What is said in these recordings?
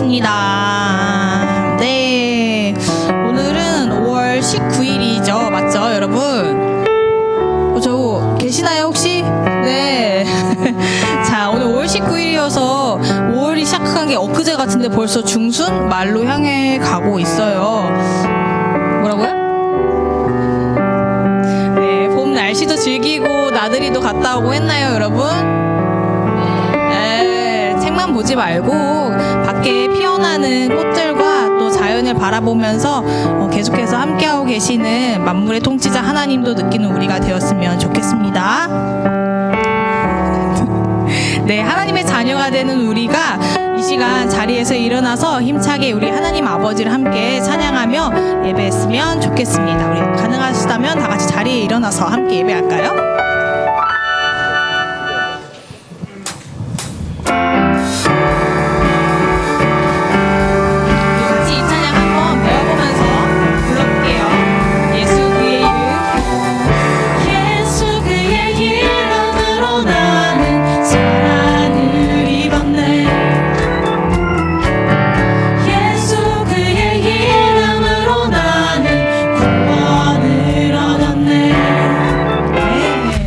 시작하겠습니다. 네, 오늘은 5월 19일이죠. 맞죠, 여러분? 저 계시나요, 혹시? 네. 자, 오늘 5월 19일이어서 5월이 시작한 게 엊그제 같은데 벌써 중순 말로 향해 가고 있어요. 뭐라고요? 네, 봄 날씨도 즐기고 나들이도 갔다 오고 했나요, 여러분? 네, 책만 보지 말고 밖에 피어나는 꽃들과 또 자연을 바라보면서 계속해서 함께하고 계시는 만물의 통치자 하나님도 느끼는 우리가 되었으면 좋겠습니다. 네, 하나님의 자녀가 되는 우리가 이 시간 자리에서 일어나서 힘차게 우리 하나님 아버지를 함께 찬양하며 예배했으면 좋겠습니다. 우리 가능하시다면 다 같이 자리에 일어나서 함께 예배할까요? 우리 같이 이 찬양 한번 배워보면서 불러볼게요. 예수 그의 이름, 예수 그의 이름으로 나는 사랑을 입었네. 예수 그의 이름으로 나는 구원을 얻었네. 네.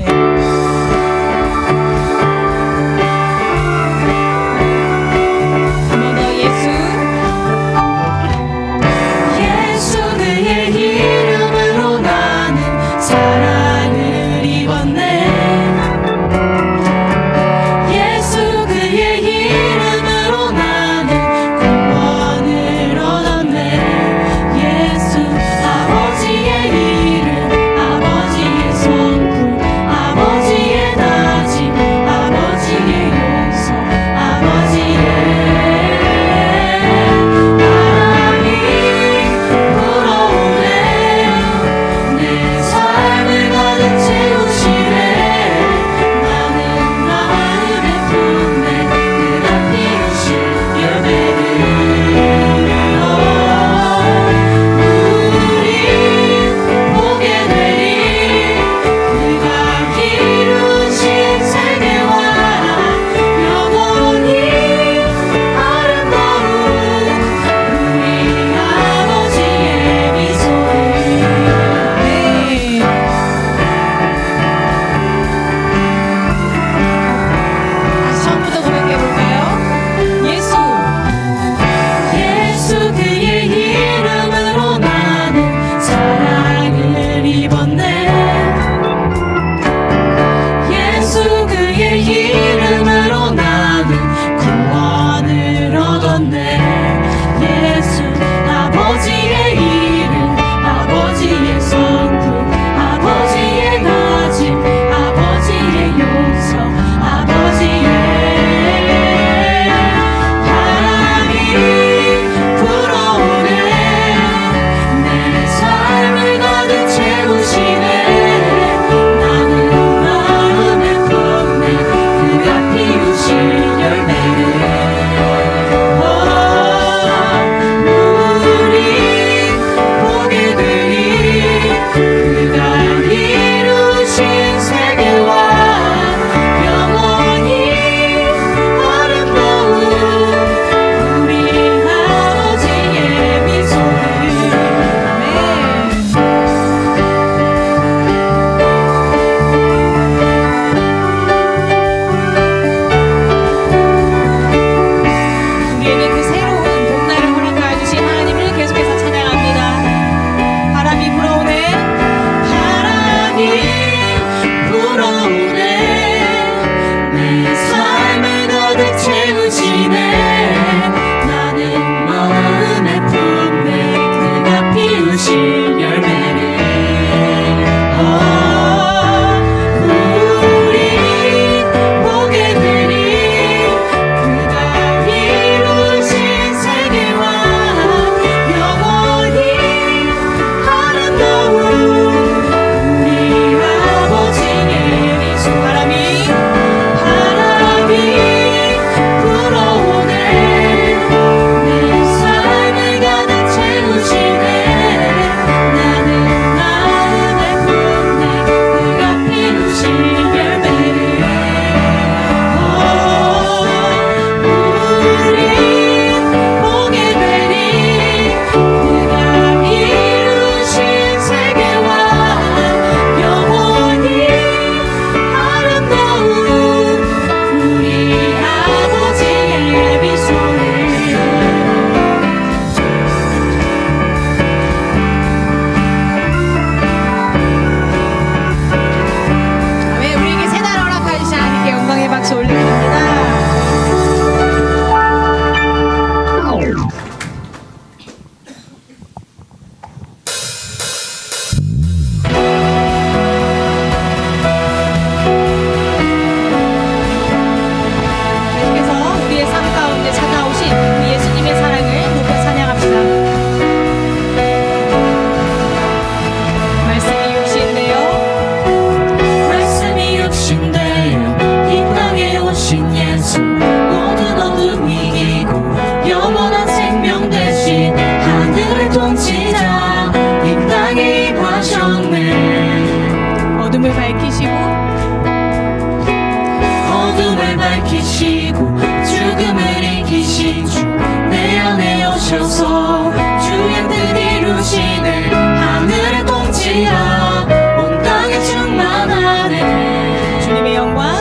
어둠을 밝히시고 죽음을 이기신 주 내 안에 오셔서 주의 뜻 이루시네. 하늘을 통치하 온 땅에 충만하네. 주님의 영광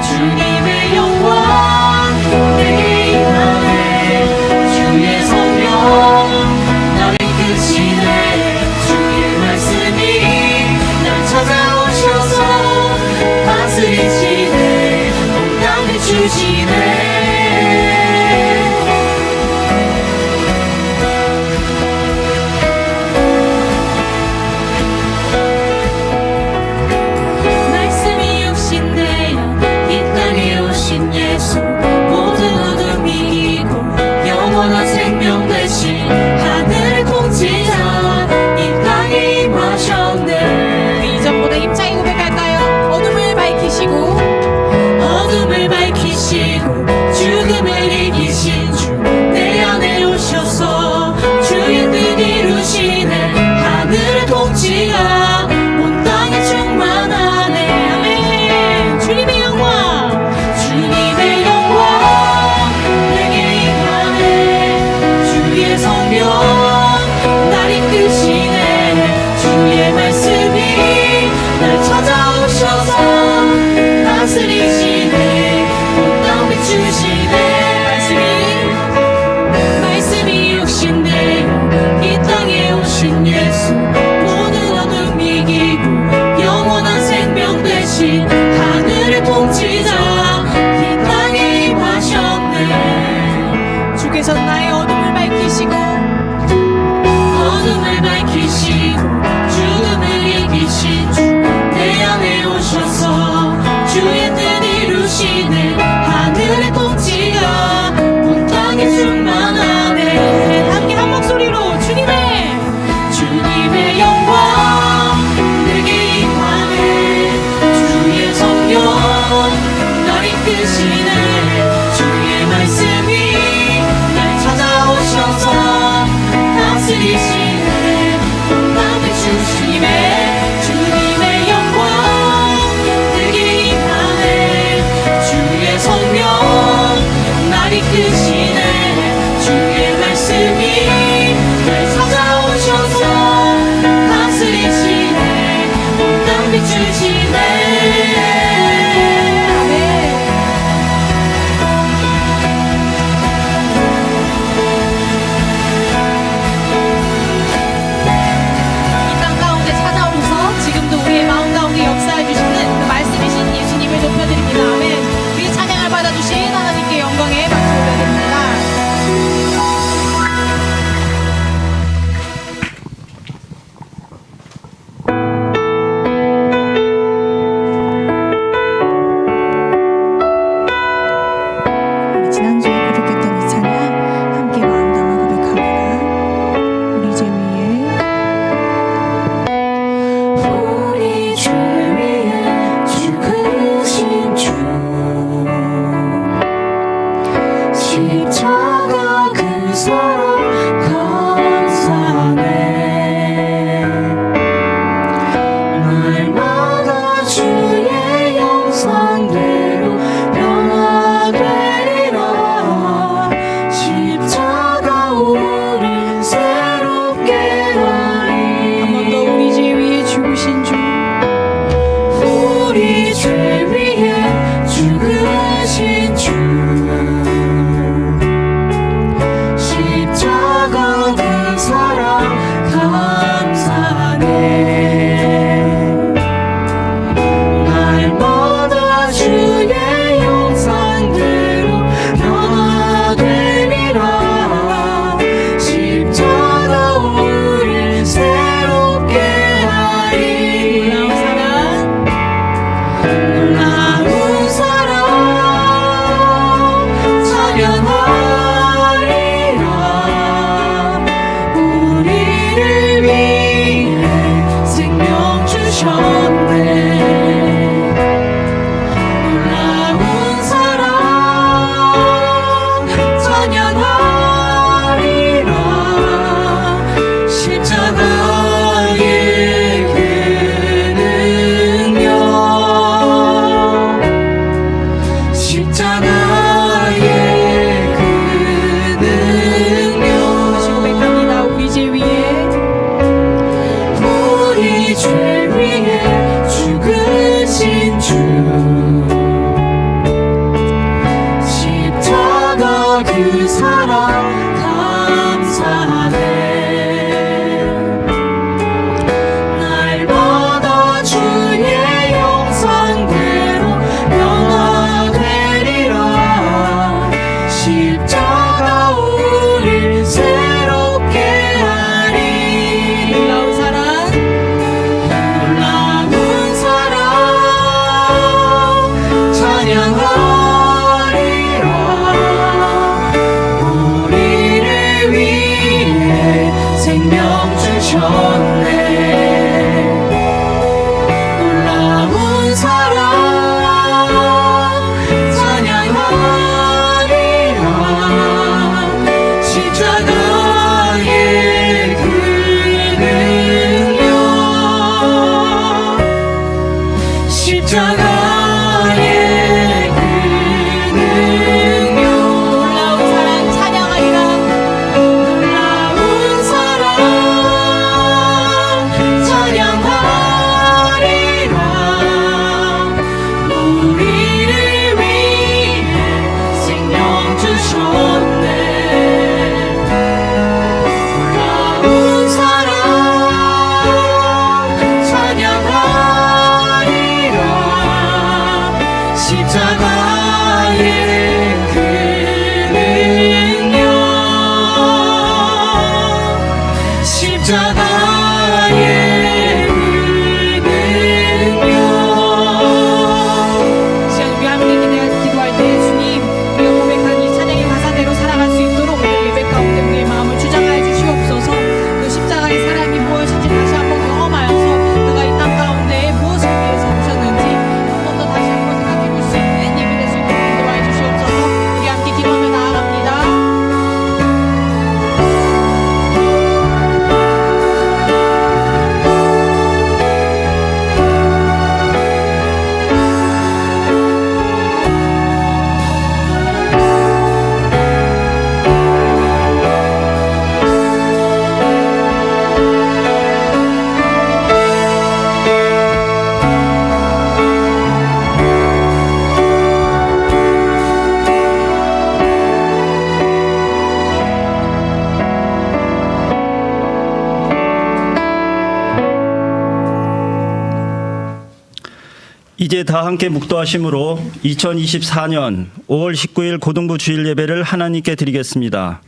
주님의 영광 내게 임하네. 주의 성령 나를 이끄시네. 주의 말씀이 날 찾아오셔서 다스리시네. 온 땅을 주시네. 말씀이 육신 되어 이 땅에 오신 예수 모든 어둠 이기고 영원한 생명 되신 하늘을 통치자 이 땅에 임하셨네. 우리 이전보다 힘차게 고백할까요? 어둠을 밝히시고 어둠을 밝히시고 죽음을 이기신 주 내 안에 오셔서 주의 뜻 이루시네. 하늘을 통치하 온 땅에 충만하네. 아멘. 주님의 영광 주님의 영광 내게 임하네. 주의 성령 날 이끄시네. 주의 말씀이 날 찾아오셔서 다스리시네. 온 땅 비추시네. 말씀이 육신 되어 이 땅에 오신 예수 모든 어둠 이기고 영원한 생명 되신 하늘을 통치자 이 땅에 임하셨네. 주께서 나의 어둠을 밝히시고 어둠을 밝히시고 죽음을 이기신 주 내 안에 오셔서 주의 뜻 이루시네. 하늘의 통치가 온 땅에 충만하네. 함께 한 목소리로 주님의 영광 내게 임하네. 주의 성령 날 이끄시네. 주의 말씀이 날 찾아오셔서 다스리시네. 온 땅을 주시네. 주님의 영광 내게 임하네. 주의 성령 날 이끄시네. 주의 말씀이 날 찾아오셔서 다스리시네. 온 땅 비추시네. 이 땅 가운데 찾아오셔서 지금도 우리의 마음 가운데 역사해 주시는 그 말씀이신 예수님을 높여드립니다. 아멘. 우리 찬양을 받아주신 하나님께 영광의 박수 올려드립니다. 우리 지난주에 고백했던 이 찬양 함께 마음 담아 고백합니다. 우리 죄 위에 우리 죄 위에 죽으신 주 십자가 그 사랑 감사네. 날마다 주의 형상대로 변화되리라. 십자가 우릴 새롭게 하리. 한 번 더 우리 죄 위에 죽으신 주 우리 죄 위에 죽으신 주 십자가 그 사랑 감사네. 날마다 주의 형상대로 변화되리라. 십자가 우릴 새롭게 하리. 놀라운 사랑 놀라운 사랑 찬양하리라. 십자가의 그 능력, 십자가의 그 능력. 놀라운 사랑 찬양하리라. 놀라운 사랑 찬양하리라. 우리를 위해 생명 주셨네. 놀라운 사랑 찬양하리라. 십자가의 그 능력, 십자가의 그 능력. 시간 우리 함께 기도할 때 주님, 우리가 고백한 이 찬양의 가사대로 살아갈 수 있도록 오늘 예배 가운데 우리의 마음을 주장하여 주시옵소서. 그 십자가의 사랑이 무엇인지 다시 한번 경험하여서 그가 이 땅 가운데 무엇을 위해서 오셨는지 한 번 더 다시 한번 생각해 볼 수 있는 예배 될 수 있도록 인도하여 주시옵소서. 우리 함께 기도하며 나아갑니다. 이제 다 함께 묵도하심으로 2024년 5월 19일 고등부 주일 예배를 하나님께 드리겠습니다.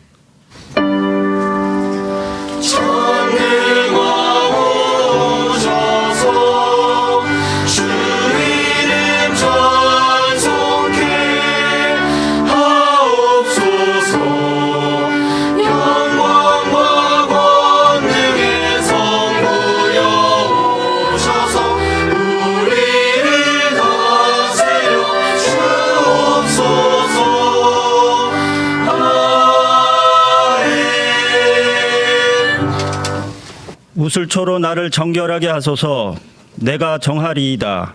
전능하오셔서 주 이름 찬송케 하옵소서. 영광과 권능의 성부여 오셔서 우리를 다스려 주옵소서. 우슬초로 나를 정결하게 하소서. 내가 정하리이다.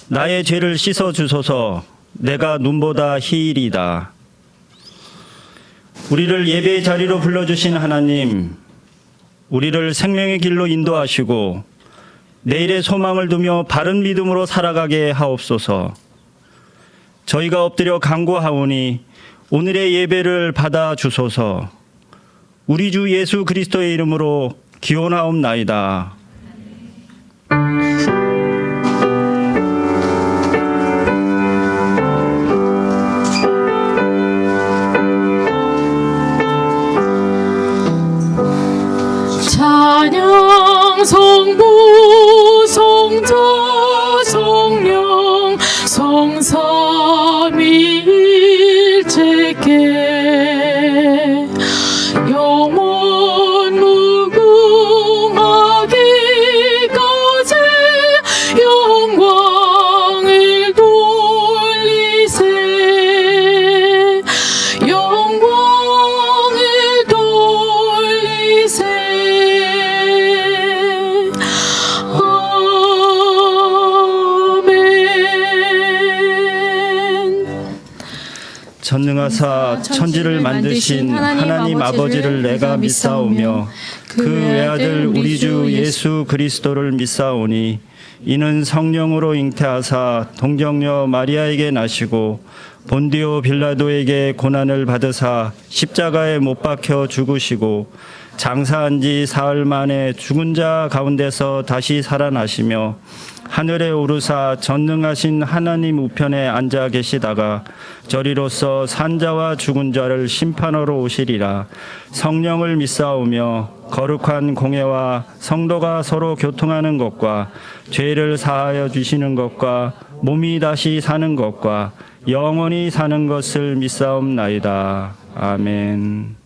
나의 죄를 씻어 주소서. 내가 눈보다 희일이다. 우리를 예배의 자리로 불러주신 하나님, 우리를 생명의 길로 인도하시고 내일의 소망을 두며 바른 믿음으로 살아가게 하옵소서. 저희가 엎드려 간구하오니 오늘의 예배를 받아 주소서. 우리 주 예수 그리스도의 이름으로 기원하옵나이다. 찬양 성부 성자 성령 성삼위일체께 영원 무궁하기까지 영광을 돌리세. 영광을 돌리세. 전능하사 천지를 만드신 하나님 아버지를 내가 믿사오며 그 외아들 우리 주 예수 그리스도를 믿사오니 이는 성령으로 잉태하사 동정녀 마리아에게 나시고 본디오 빌라도에게 고난을 받으사 십자가에 못 박혀 죽으시고 장사한 지 사흘 만에 죽은 자 가운데서 다시 살아나시며 하늘에 오르사 전능하신 하나님 우편에 앉아 계시다가 저리로서 산자와 죽은 자를 심판하러 오시리라. 성령을 믿사오며 거룩한 공회와 성도가 서로 교통하는 것과 죄를 사하여 주시는 것과 몸이 다시 사는 것과 영원히 사는 것을 믿사옵나이다. 아멘.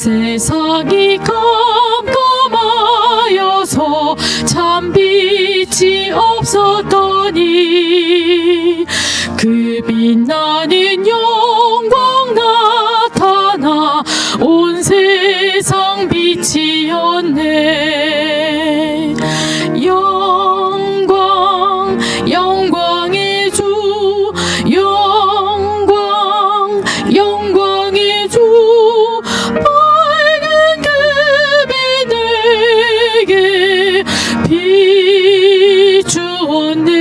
세상이 깜깜하여서 참 빛이 없었더니 그 빛나는 영광 나타나 온 세상 빛이었네. 영광 영광의 주 영광 영광의 주 밝은 그 빛 내게 비추었네.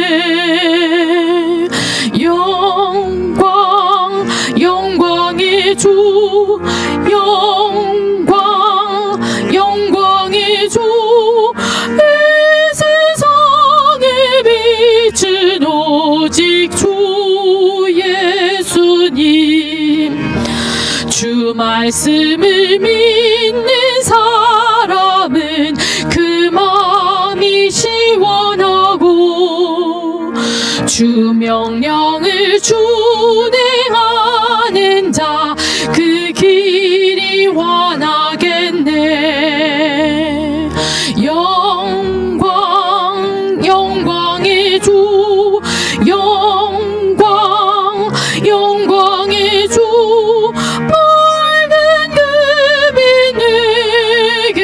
영광 영광의 주 영광 영광의 주 이 세상에 빛은 오직 주 예수님. 주 말씀을 믿는 사람은 그 마음이 시원하고 주 명령을 준행하는 자 그 길이 환하겠네. 영광 영광의 주 영광 영광의 주 밝은 그 빛 내게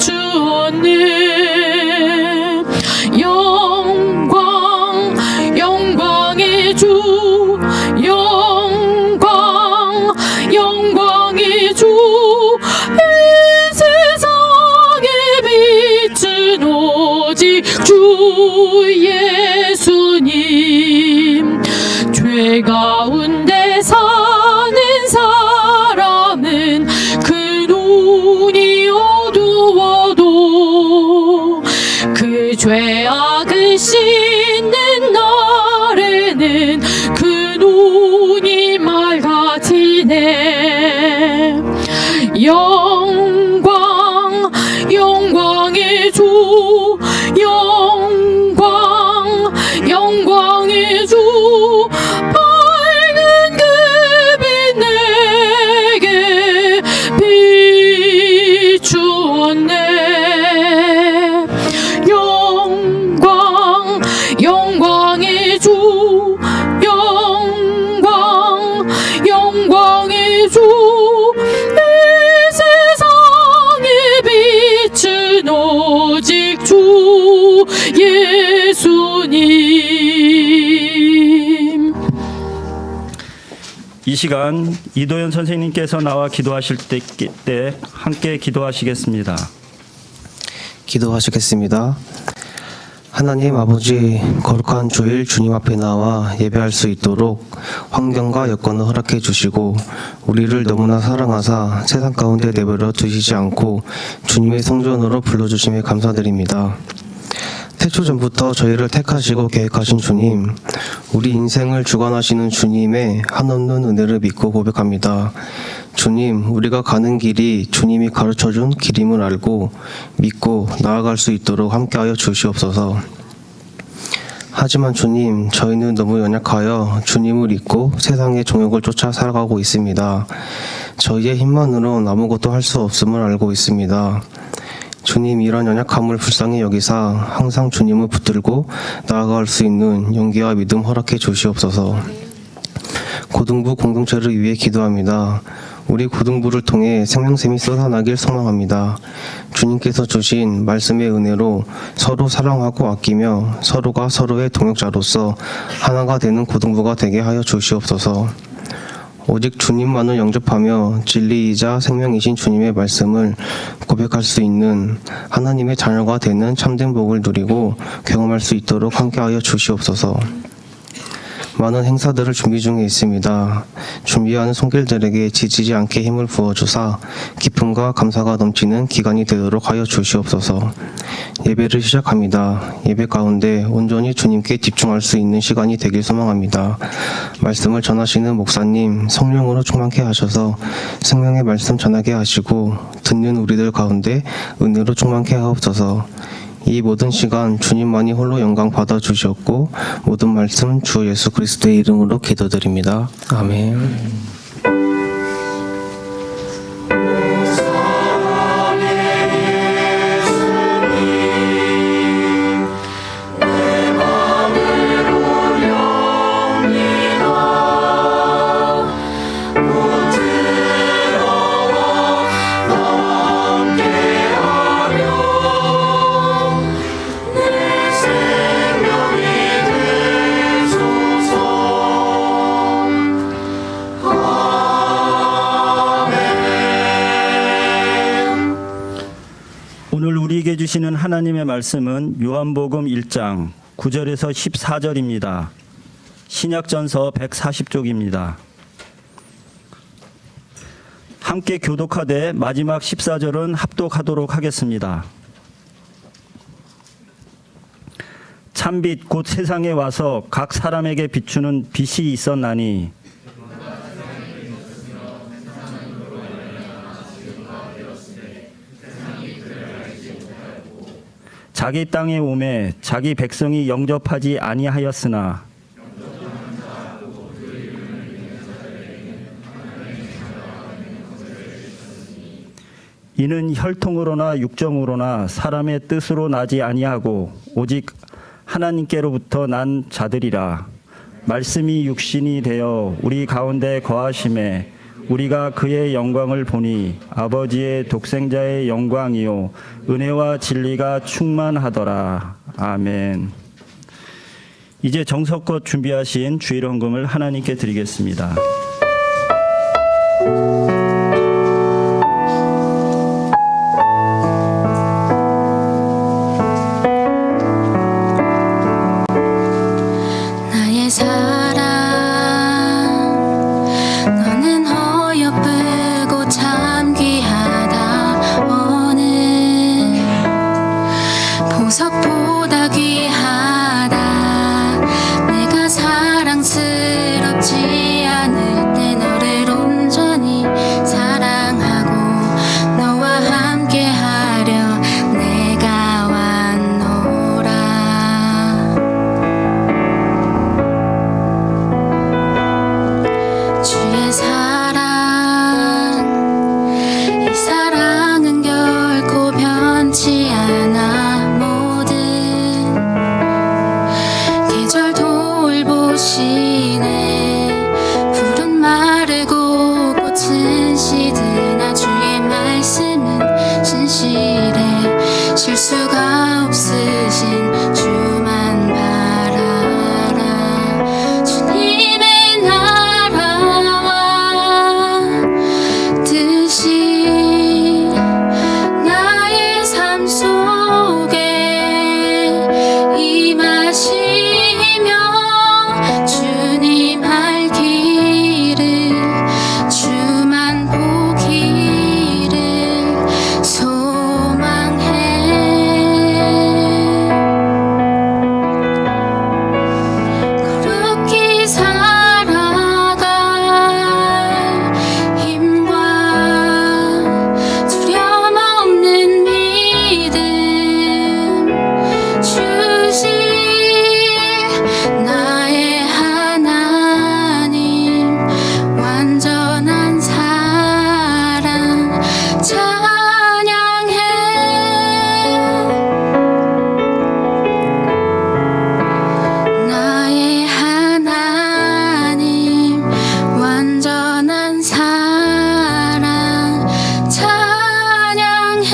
비추었네. 영광 영광의 주 영광 영광의 주 이 세상에 빛은 오직 주 예수님. 죄 가운데 사는 사람은 그 눈이 어두워도 그 죄악을 씻는 날에는 그 눈이 맑아지네. 영광 영광의 주 영광 영광의 주 밝은 그 빛 내게 비추었네. 영광 영광의 주 영광 영광의 주 이 세상에 빛은 오직 주 예수님. 이 시간 이도현 선생님께서 나와 기도하실 때 함께 기도하시겠습니다. 기도하시겠습니다. 하나님 아버지, 거룩한 주일 주님 앞에 나와 예배할 수 있도록 환경과 여건을 허락해 주시고 우리를 너무나 사랑하사 세상 가운데 내버려 두시지 않고 주님의 성전으로 불러주심에 감사드립니다. 태초 전부터 저희를 택하시고 계획하신 주님, 우리 인생을 주관하시는 주님의 한없는 은혜를 믿고 고백합니다. 주님, 우리가 가는 길이 주님이 가르쳐준 길임을 알고 믿고 나아갈 수 있도록 함께하여 주시옵소서. 하지만 주님, 저희는 너무 연약하여 주님을 잊고 세상의 종욕을 쫓아 살아가고 있습니다. 저희의 힘만으로는 아무것도 할 수 없음을 알고 있습니다. 주님, 이런 연약함을 불쌍히 여기사 항상 주님을 붙들고 나아갈 수 있는 용기와 믿음 허락해 주시옵소서. 고등부 공동체를 위해 기도합니다. 우리 고등부를 통해 생명샘이 쏟아나길 소망합니다. 주님께서 주신 말씀의 은혜로 서로 사랑하고 아끼며 서로가 서로의 동역자로서 하나가 되는 고등부가 되게 하여 주시옵소서. 오직 주님만을 영접하며 진리이자 생명이신 주님의 말씀을 고백할 수 있는 하나님의 자녀가 되는 참된 복을 누리고 경험할 수 있도록 함께하여 주시옵소서. 많은 행사들을 준비 중에 있습니다. 준비하는 손길들에게 지치지 않게 힘을 부어주사 기쁨과 감사가 넘치는 기간이 되도록 하여 주시옵소서. 예배를 시작합니다. 예배 가운데 온전히 주님께 집중할 수 있는 시간이 되길 소망합니다. 말씀을 전하시는 목사님, 성령으로 충만케 하셔서 생명의 말씀 전하게 하시고 듣는 우리들 가운데 은혜로 충만케 하옵소서. 이 모든 시간 주님만이 홀로 영광 받아 주셨고 모든 말씀 주 예수 그리스도의 이름으로 기도드립니다. 아멘. 주시는 하나님의 말씀은 요한복음 1장 9절에서 14절입니다. 신약전서 140쪽입니다. 함께 교독하되 마지막 14절은 합독하도록 하겠습니다. 참빛 곧 세상에 와서 각 사람에게 비추는 빛이 있었나니 자기 땅에 오매 자기 백성이 영접하지 아니하였으나 이는 혈통으로나 육정으로나 사람의 뜻으로 나지 아니하고 오직 하나님께로부터 난 자들이라. 말씀이 육신이 되어 우리 가운데 거하심에 우리가 그의 영광을 보니 아버지의 독생자의 영광이요 은혜와 진리가 충만하더라. 아멘. 이제 정성껏 준비하신 주일 헌금을 하나님께 드리겠습니다. 나의 사랑 너는 어여쁘고 참 귀하다. 오늘 보석보다 귀하다. 내가 사랑스럽지 않을 때 너를 온전히 사랑하고 너와 함께하려 내가 왔노라. 주의 사랑 이 사랑은 결코 변치 않아. 모든 계절 돌보시네. 푸른 마르고 꽃은 시드나 주의 말씀은 진실해. 실수가 없으신 주만 바라라. 주님의 나라와 뜻이 나의 삶 속에 임하시며 주님 할 길을 주만 보기를 소망해. 거룩히 살아갈 힘과 두려움 없는 믿음 주실 나의 하나님. 완전한 사랑 찬양해. 나의 하나님 완전한 사랑 찬양해.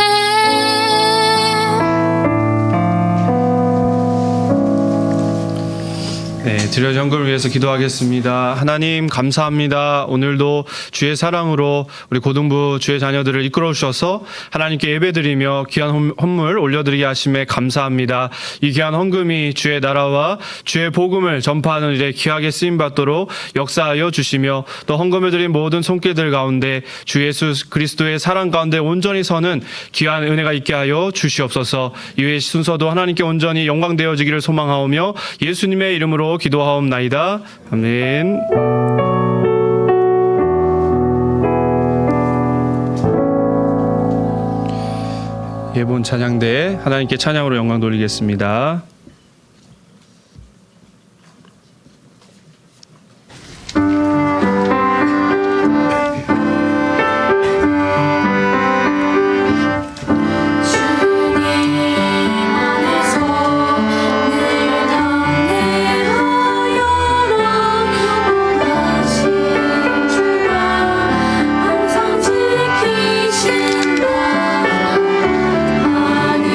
네, 드려진 헌금을 위해서 기도하겠습니다. 하나님 감사합니다. 오늘도 주의 사랑으로 우리 고등부 주의 자녀들을 이끌어 주셔서 하나님께 예배드리며 귀한 헌물 올려드리게 하심에 감사합니다. 이 귀한 헌금이 주의 나라와 주의 복음을 전파하는 일에 귀하게 쓰임받도록 역사하여 주시며 또 헌금을 드린 모든 손길들 가운데 주 예수 그리스도의 사랑 가운데 온전히 서는 귀한 은혜가 있게 하여 주시옵소서. 이외의 순서도 하나님께 온전히 영광되어지기를 소망하오며 예수님의 이름으로 기도하옵나이다. 아멘. 예본 찬양대 하나님께 찬양으로 영광 돌리겠습니다. 항상 지키신다. 하늘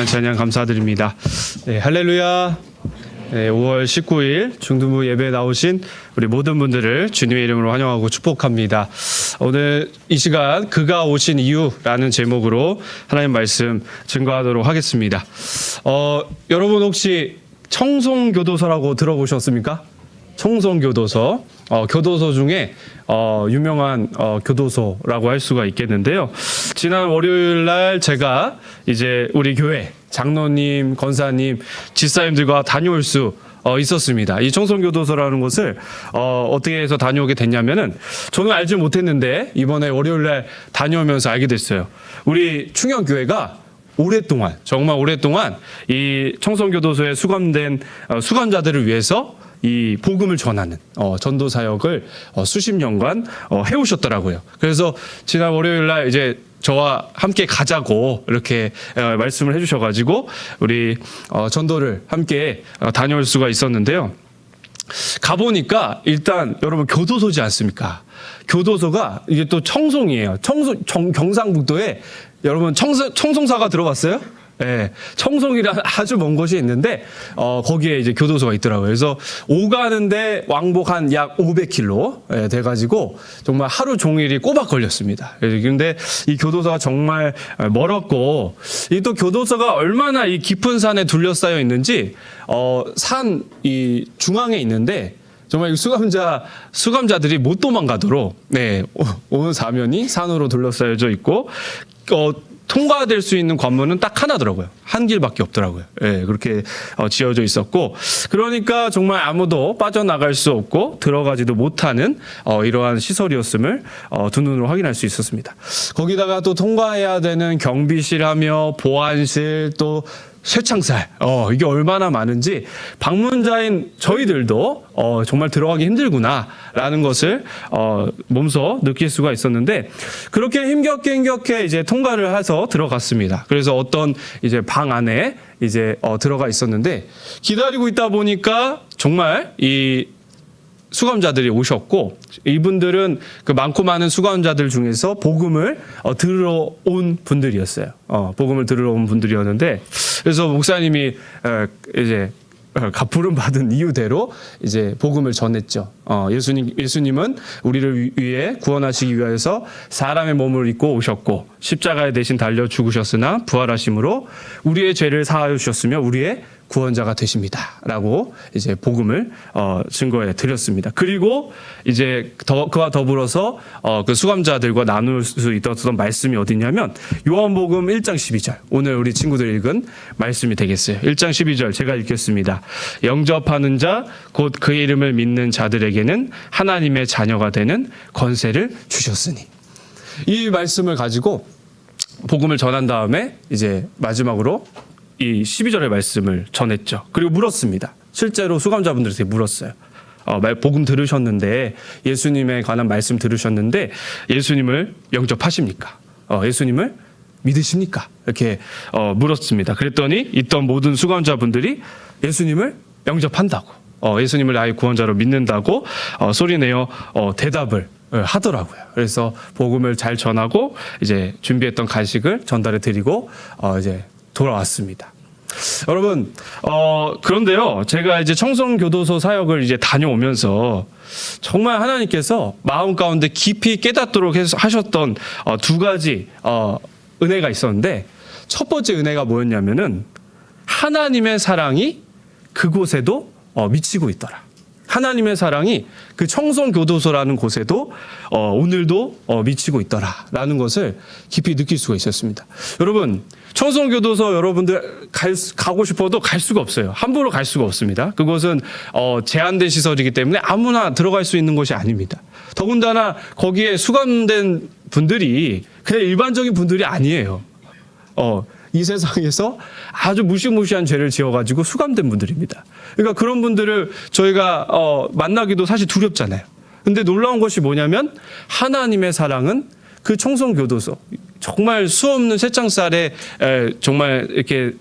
귀한 찬양 감사드립니다. 네, 할렐루야. 네, 5월 19일 중등부 예배에 나오신 우리 모든 분들을 주님의 이름으로 환영하고 축복합니다. 오늘 이 시간 그가 오신 이유라는 제목으로 하나님 말씀 증거하도록 하겠습니다. 여러분 혹시 청송교도서라고 들어보셨습니까? 청송교도서, 교도소 중에 유명한 교도소라고 할 수가 있겠는데요. 지난 월요일 날 제가 이제 우리 교회 장로님, 권사님, 집사님들과 다녀올 수 있었습니다. 이 청송교도소라는 곳을 어떻게 해서 다녀오게 됐냐면은 저는 알지 못했는데 이번에 월요일 날 다녀오면서 알게 됐어요. 우리 충영교회가 오랫동안, 정말 오랫동안 이 청송교도소에 수감된 수감자들을 위해서 이 복음을 전하는 전도 사역을 수십 년간 해오셨더라고요. 그래서 지난 월요일 날 이제 저와 함께 가자고 이렇게 말씀을 해주셔가지고 우리 전도를 함께 다녀올 수가 있었는데요. 가보니까 일단 여러분 교도소지 않습니까? 교도소가 이게 또 청송이에요. 경상북도에 여러분 청송사가 들어갔어요? 네, 청송이라 아주 먼 곳이 있는데 거기에 이제 교도소가 있더라고요. 그래서 오가는데 왕복 한 약 500km 돼가지고 정말 하루 종일이 꼬박 걸렸습니다. 그런데 이 교도소가 정말 멀었고 이 또 교도소가 얼마나 이 깊은 산에 둘러싸여 있는지 산 이 중앙에 있는데 정말 수감자들이 못 도망가도록 온 사면이 산으로 둘러싸여져 있고 통과될 수 있는 관문은 딱 하나더라고요. 한 길밖에 없더라고요. 예, 그렇게 지어져 있었고, 그러니까 정말 아무도 빠져나갈 수 없고 들어가지도 못하는 이러한 시설이었음을 두 눈으로 확인할 수 있었습니다. 거기다가 또 통과해야 되는 경비실하며 보안실 또 쇠창살, 이게 얼마나 많은지 방문자인 저희들도 정말 들어가기 힘들구나라는 것을 몸소 느낄 수가 있었는데 그렇게 힘겹게 이제 통과를 해서 들어갔습니다. 그래서 어떤 이제 방 안에 이제 들어가 있었는데 기다리고 있다 보니까 정말 이 수감자들이 오셨고 이분들은 그 많고 많은 수감자들 중에서 복음을 들으러 온 분들이었어요. 복음을 들으러 온 분들이었는데 그래서 목사님이 이제 부름 받은 이유대로 이제 복음을 전했죠. 예수님은 우리를 위해 구원하시기 위해서 사람의 몸을 입고 오셨고 십자가에 대신 달려 죽으셨으나 부활하심으로 우리의 죄를 사하여 주셨으며 우리의 구원자가 되십니다라고 이제 복음을 증거해 드렸습니다. 그리고 이제 그와 더불어서 그 수감자들과 나눌 수 있었던 말씀이 어디냐면 요한복음 1장 12절 오늘 우리 친구들 읽은 말씀이 되겠어요. 1장 12절 제가 읽겠습니다. 영접하는 자 곧 그의 이름을 믿는 자들에게는 하나님의 자녀가 되는 권세를 주셨으니 이 말씀을 가지고 복음을 전한 다음에 이제 마지막으로 이 12절의 말씀을 전했죠. 그리고 물었습니다. 실제로 수감자분들한테 물었어요. 복음 들으셨는데 예수님에 관한 말씀 들으셨는데 예수님을 영접하십니까? 예수님을 믿으십니까? 이렇게 물었습니다. 그랬더니 있던 모든 수감자분들이 예수님을 영접한다고 예수님을 나의 구원자로 믿는다고 소리내어 대답을 하더라고요. 그래서 복음을 잘 전하고 이제 준비했던 간식을 전달해 드리고 이제 돌아왔습니다. 여러분, 그런데요, 제가 이제 청송교도소 사역을 이제 다녀오면서 정말 하나님께서 마음 가운데 깊이 깨닫도록 하셨던 두 가지 은혜가 있었는데 첫 번째 은혜가 뭐였냐면은 하나님의 사랑이 그곳에도 미치고 있더라. 하나님의 사랑이 그 청송교도소라는 곳에도 오늘도 미치고 있더라라는 것을 깊이 느낄 수가 있었습니다. 여러분, 청송교도소 여러분들 가고 싶어도 갈 수가 없어요. 함부로 갈 수가 없습니다. 그것은 제한된 시설이기 때문에 아무나 들어갈 수 있는 곳이 아닙니다. 더군다나 거기에 수감된 분들이 그냥 일반적인 분들이 아니에요. 이 세상에서 아주 무시무시한 죄를 지어가지고 수감된 분들입니다. 그러니까 그런 분들을 저희가 만나기도 사실 두렵잖아요. 근데 놀라운 것이 뭐냐면 하나님의 사랑은 그 청송교도소 정말 수없는 쇠창살에 정말 이렇게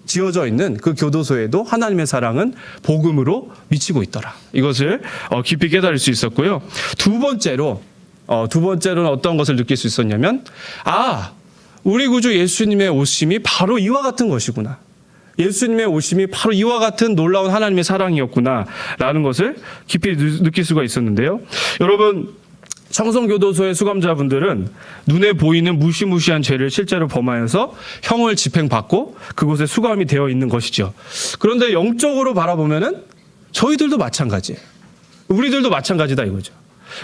지어져 있는 그 교도소에도 하나님의 사랑은 복음으로 미치고 있더라. 이것을 깊이 깨달을 수 있었고요. 두 번째로는 어떤 것을 느낄 수 있었냐면 우리 구주 예수님의 오심이 바로 이와 같은 것이구나. 예수님의 오심이 바로 이와 같은 놀라운 하나님의 사랑이었구나라는 것을 깊이 느낄 수가 있었는데요. 여러분, 청송교도소의 수감자분들은 눈에 보이는 무시무시한 죄를 실제로 범하여서 형을 집행받고 그곳에 수감이 되어 있는 것이죠. 그런데 영적으로 바라보면은 저희들도 마찬가지예요. 우리들도 마찬가지다 이거죠.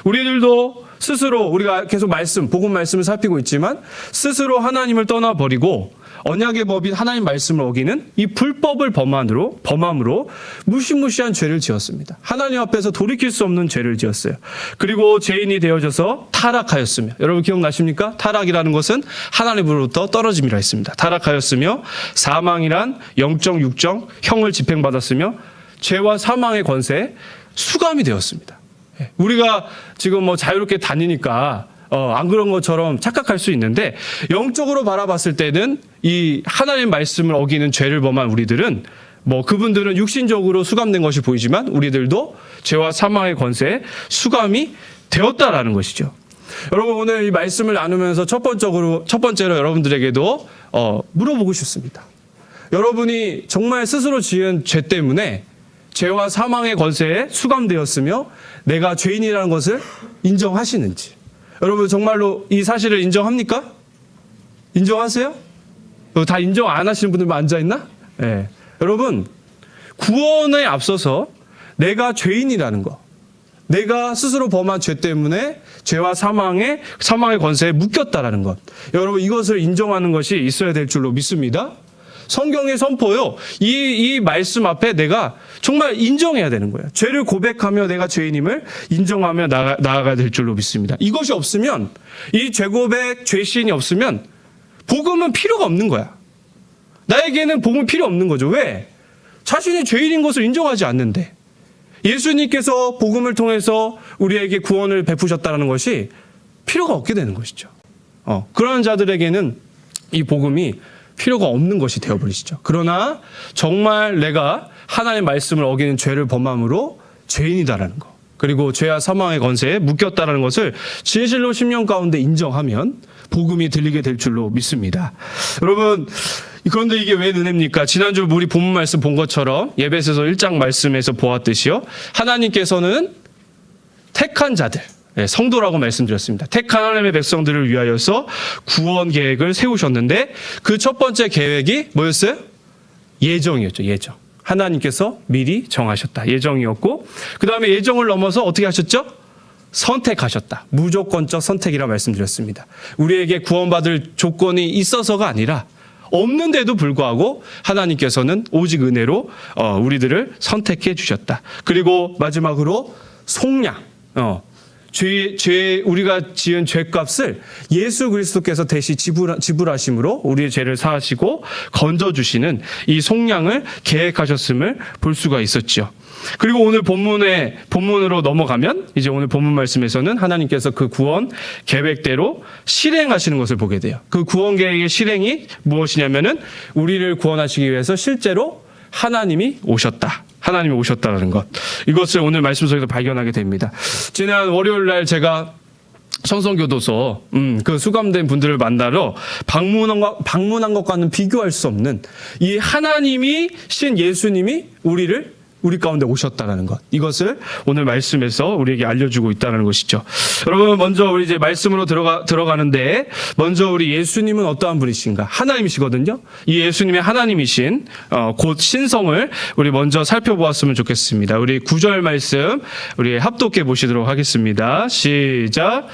우리들도 스스로 우리가 계속 복음 말씀을 살피고 있지만 스스로 하나님을 떠나버리고 언약의 법인 하나님 말씀을 어기는 이 불법을 범함으로 무시무시한 죄를 지었습니다. 하나님 앞에서 돌이킬 수 없는 죄를 지었어요. 그리고 죄인이 되어져서 타락하였으며, 여러분 기억나십니까? 타락이라는 것은 하나님으로부터 떨어짐이라 했습니다. 타락하였으며 사망이란 영적 육적 형을 집행받았으며 죄와 사망의 권세에 수감이 되었습니다. 우리가 지금 뭐 자유롭게 다니니까 안 그런 것처럼 착각할 수 있는데 영적으로 바라봤을 때는 이 하나님의 말씀을 어기는 죄를 범한 우리들은 그분들은 육신적으로 수감된 것이 보이지만 우리들도 죄와 사망의 권세에 수감이 되었다라는 것이죠. 여러분, 오늘 이 말씀을 나누면서 첫 번째로 여러분들에게도 물어보고 싶습니다. 여러분이 정말 스스로 지은 죄 때문에 죄와 사망의 권세에 수감되었으며 내가 죄인이라는 것을 인정하시는지, 여러분 정말로 이 사실을 인정합니까? 인정하세요? 다 인정 안 하시는 분들만 앉아있나? 네. 여러분, 구원에 앞서서 내가 죄인이라는 거, 내가 스스로 범한 죄 때문에 죄와 사망의 권세에 묶였다라는 것, 여러분 이것을 인정하는 것이 있어야 될 줄로 믿습니다. 성경의 선포요. 이 말씀 앞에 내가 정말 인정해야 되는 거예요. 죄를 고백하며 내가 죄인임을 인정하며 나아가야 될 줄로 믿습니다. 이것이 없으면, 이 죄 고백, 죄시인이 없으면 복음은 필요가 없는 거야. 나에게는 복음이 필요 없는 거죠. 왜? 자신이 죄인인 것을 인정하지 않는데. 예수님께서 복음을 통해서 우리에게 구원을 베푸셨다는 것이 필요가 없게 되는 것이죠. 그런 자들에게는 이 복음이 필요가 없는 것이 되어버리시죠. 그러나 정말 내가 하나님의 말씀을 어기는 죄를 범함으로 죄인이다라는 것, 그리고 죄와 사망의 권세에 묶였다라는 것을 진실로 심령 가운데 인정하면 복음이 들리게 될 줄로 믿습니다. 여러분, 그런데 이게 왜 은혜입니까? 지난주 우리 본문 말씀 본 것처럼 예배에서 1장 말씀에서 보았듯이요, 하나님께서는 택한 자들, 성도라고 말씀드렸습니다. 택한 하나님의 백성들을 위하여서 구원 계획을 세우셨는데 그 첫 번째 계획이 뭐였어요? 예정이었죠. 예정. 하나님께서 미리 정하셨다. 예정이었고, 그 다음에 예정을 넘어서 어떻게 하셨죠? 선택하셨다. 무조건적 선택이라 말씀드렸습니다. 우리에게 구원받을 조건이 있어서가 아니라 없는데도 불구하고 하나님께서는 오직 은혜로 우리들을 선택해 주셨다. 그리고 마지막으로 속량. 우리가 지은 죄값을 예수 그리스도께서 대신 지불하심으로 우리의 죄를 사하시고 건져주시는 이 속량을 계획하셨음을 볼 수가 있었죠. 그리고 오늘 본문으로 넘어가면 이제 오늘 본문 말씀에서는 하나님께서 그 구원 계획대로 실행하시는 것을 보게 돼요. 그 구원 계획의 실행이 무엇이냐면은 우리를 구원하시기 위해서 실제로 하나님이 오셨다라는 것. 이것을 오늘 말씀 속에서 발견하게 됩니다. 지난 월요일 날 제가 청송교도소 그 수감된 분들을 만나러 방문한 것과는 비교할 수 없는 이 하나님이 신 예수님이 우리 가운데 오셨다라는 것. 이것을 오늘 말씀에서 우리에게 알려주고 있다는 것이죠. 여러분, 먼저 우리 이제 말씀으로 들어가는데, 먼저 우리 예수님은 어떠한 분이신가? 하나님이시거든요. 이 예수님의 하나님이신 곧 신성을 우리 먼저 살펴보았으면 좋겠습니다. 우리 9절 말씀 우리 합독해 보시도록 하겠습니다. 시작.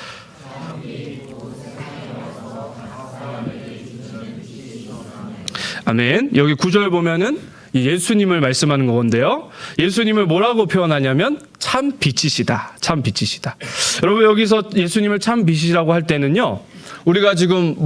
아멘. 여기 9절 보면은 예수님을 말씀하는 건데요. 예수님을 뭐라고 표현하냐면 참 빛이시다. 참 빛이시다. 여러분, 여기서 예수님을 참 빛이라고 할 때는요, 우리가 지금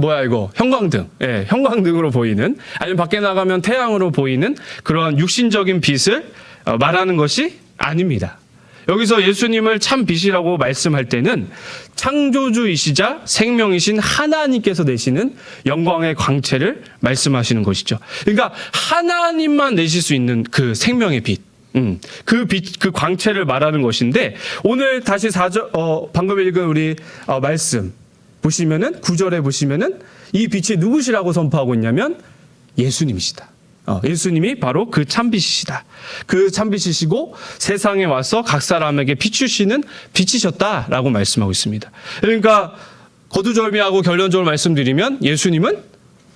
형광등, 형광등으로 보이는, 아니면 밖에 나가면 태양으로 보이는 그런 육신적인 빛을 말하는 것이 아닙니다. 여기서 예수님을 참 빛이라고 말씀할 때는 창조주이시자 생명이신 하나님께서 내시는 영광의 광채를 말씀하시는 것이죠. 그러니까 하나님만 내실 수 있는 그 생명의 빛, 그 빛, 그 광채를 말하는 것인데, 오늘 다시 방금 읽은 우리 말씀 보시면은 9절에 보시면은 이 빛이 누구시라고 선포하고 있냐면 예수님이시다. 예수님이 바로 그 참빛이시다. 그 참빛이시고 세상에 와서 각 사람에게 비추시는 빛이셨다라고 말씀하고 있습니다. 그러니까 거두절미하고 결론적으로 말씀드리면 예수님은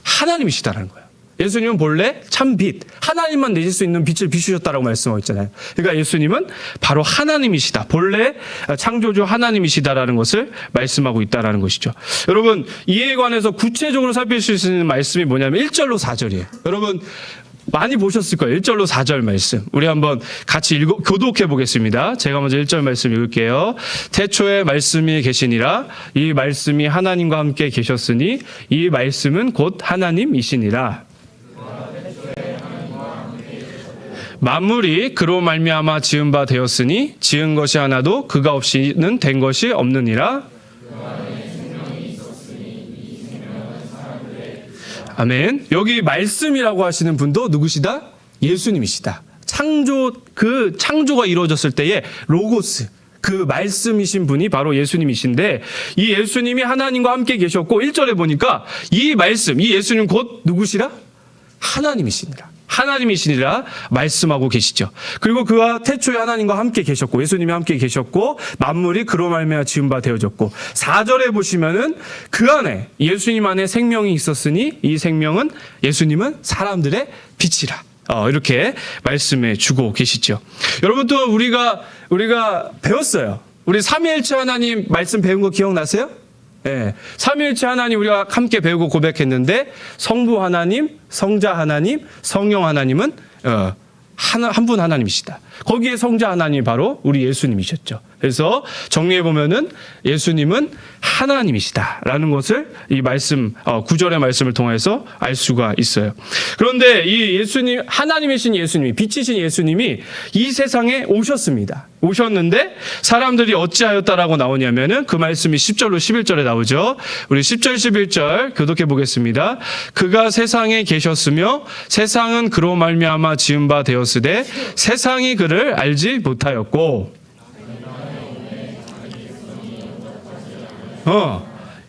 하나님이시다라는 거예요. 예수님은 본래 참빛, 하나님만 내실 수 있는 빛을 비추셨다라고 말씀하고 있잖아요. 그러니까 예수님은 바로 하나님이시다. 본래 창조주 하나님이시다라는 것을 말씀하고 있다라는 것이죠. 여러분, 이에 관해서 구체적으로 살필 수 있는 말씀이 뭐냐면 1절로 4절이에요. 여러분, 많이 보셨을 거예요. 1절로 4절 말씀. 우리 한번 같이 교독해 보겠습니다. 제가 먼저 1절 말씀 읽을게요. 태초에 말씀이 계시니라. 이 말씀이 하나님과 함께 계셨으니 이 말씀은 곧 하나님이시니라. 만물이 그로 말미암아 지은 바 되었으니 지은 것이 하나도 그가 없이는 된 것이 없느니라. 아멘. 여기 말씀이라고 하시는 분도 누구시다? 예수님이시다. 그 창조가 이루어졌을 때의 로고스, 그 말씀이신 분이 바로 예수님이신데, 이 예수님이 하나님과 함께 계셨고 1절에 보니까 이 말씀, 이 예수님 곧 누구시라? 하나님이시니라 말씀하고 계시죠. 그리고 그와 태초에 하나님과 함께 계셨고 예수님이 함께 계셨고 만물이 그로 말미암아 지은 바 되어졌고 4절에 보시면은 그 안에 예수님 안에 생명이 있었으니 이 생명은 예수님은 사람들의 빛이라. 이렇게 말씀해 주고 계시죠. 여러분 또 우리가 배웠어요. 우리 삼위일체 하나님 말씀 배운 거 기억나세요? 예, 삼위일체 하나님 우리가 함께 배우고 고백했는데 성부 하나님, 성자 하나님, 성령 하나님은 한 분 하나님이시다. 거기에 성자 하나님이 바로 우리 예수님이셨죠. 그래서 정리해 보면은 예수님은 하나님이시다라는 것을 이 말씀 9절의 말씀을 통해서 알 수가 있어요. 그런데 이 예수님, 하나님이신 예수님이, 빛이신 예수님이 이 세상에 오셨습니다. 오셨는데 사람들이 어찌하였다라고 나오냐면은 그 말씀이 10절로 11절에 나오죠. 우리 10절 11절 교독해 보겠습니다. 그가 세상에 계셨으며 세상은 그로 말미암아 지은 바 되었으되 세상이 그를 알지 못하였고.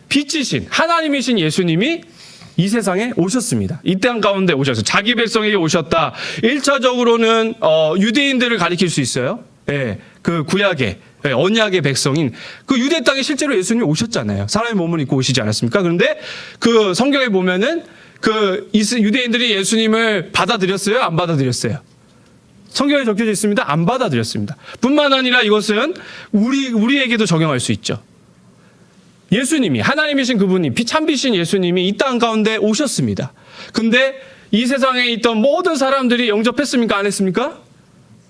빛이신 하나님이신 예수님이 이 세상에 오셨습니다. 이 땅 가운데 오셨어요. 자기 백성에게 오셨다. 1차적으로는 유대인들을 가리킬 수 있어요. 예, 그 구약의 언약의 백성인 그 유대 땅에 실제로 예수님이 오셨잖아요. 사람의 몸을 입고 오시지 않았습니까? 그런데 그 성경에 보면은 그 유대인들이 예수님을 받아들였어요? 안 받아들였어요? 성경에 적혀져 있습니다. 안 받아들였습니다. 뿐만 아니라 이것은 우리에게도 적용할 수 있죠. 예수님이, 하나님이신 그분이, 참빛인 예수님이 이 땅 가운데 오셨습니다. 근데 이 세상에 있던 모든 사람들이 영접했습니까? 안 했습니까?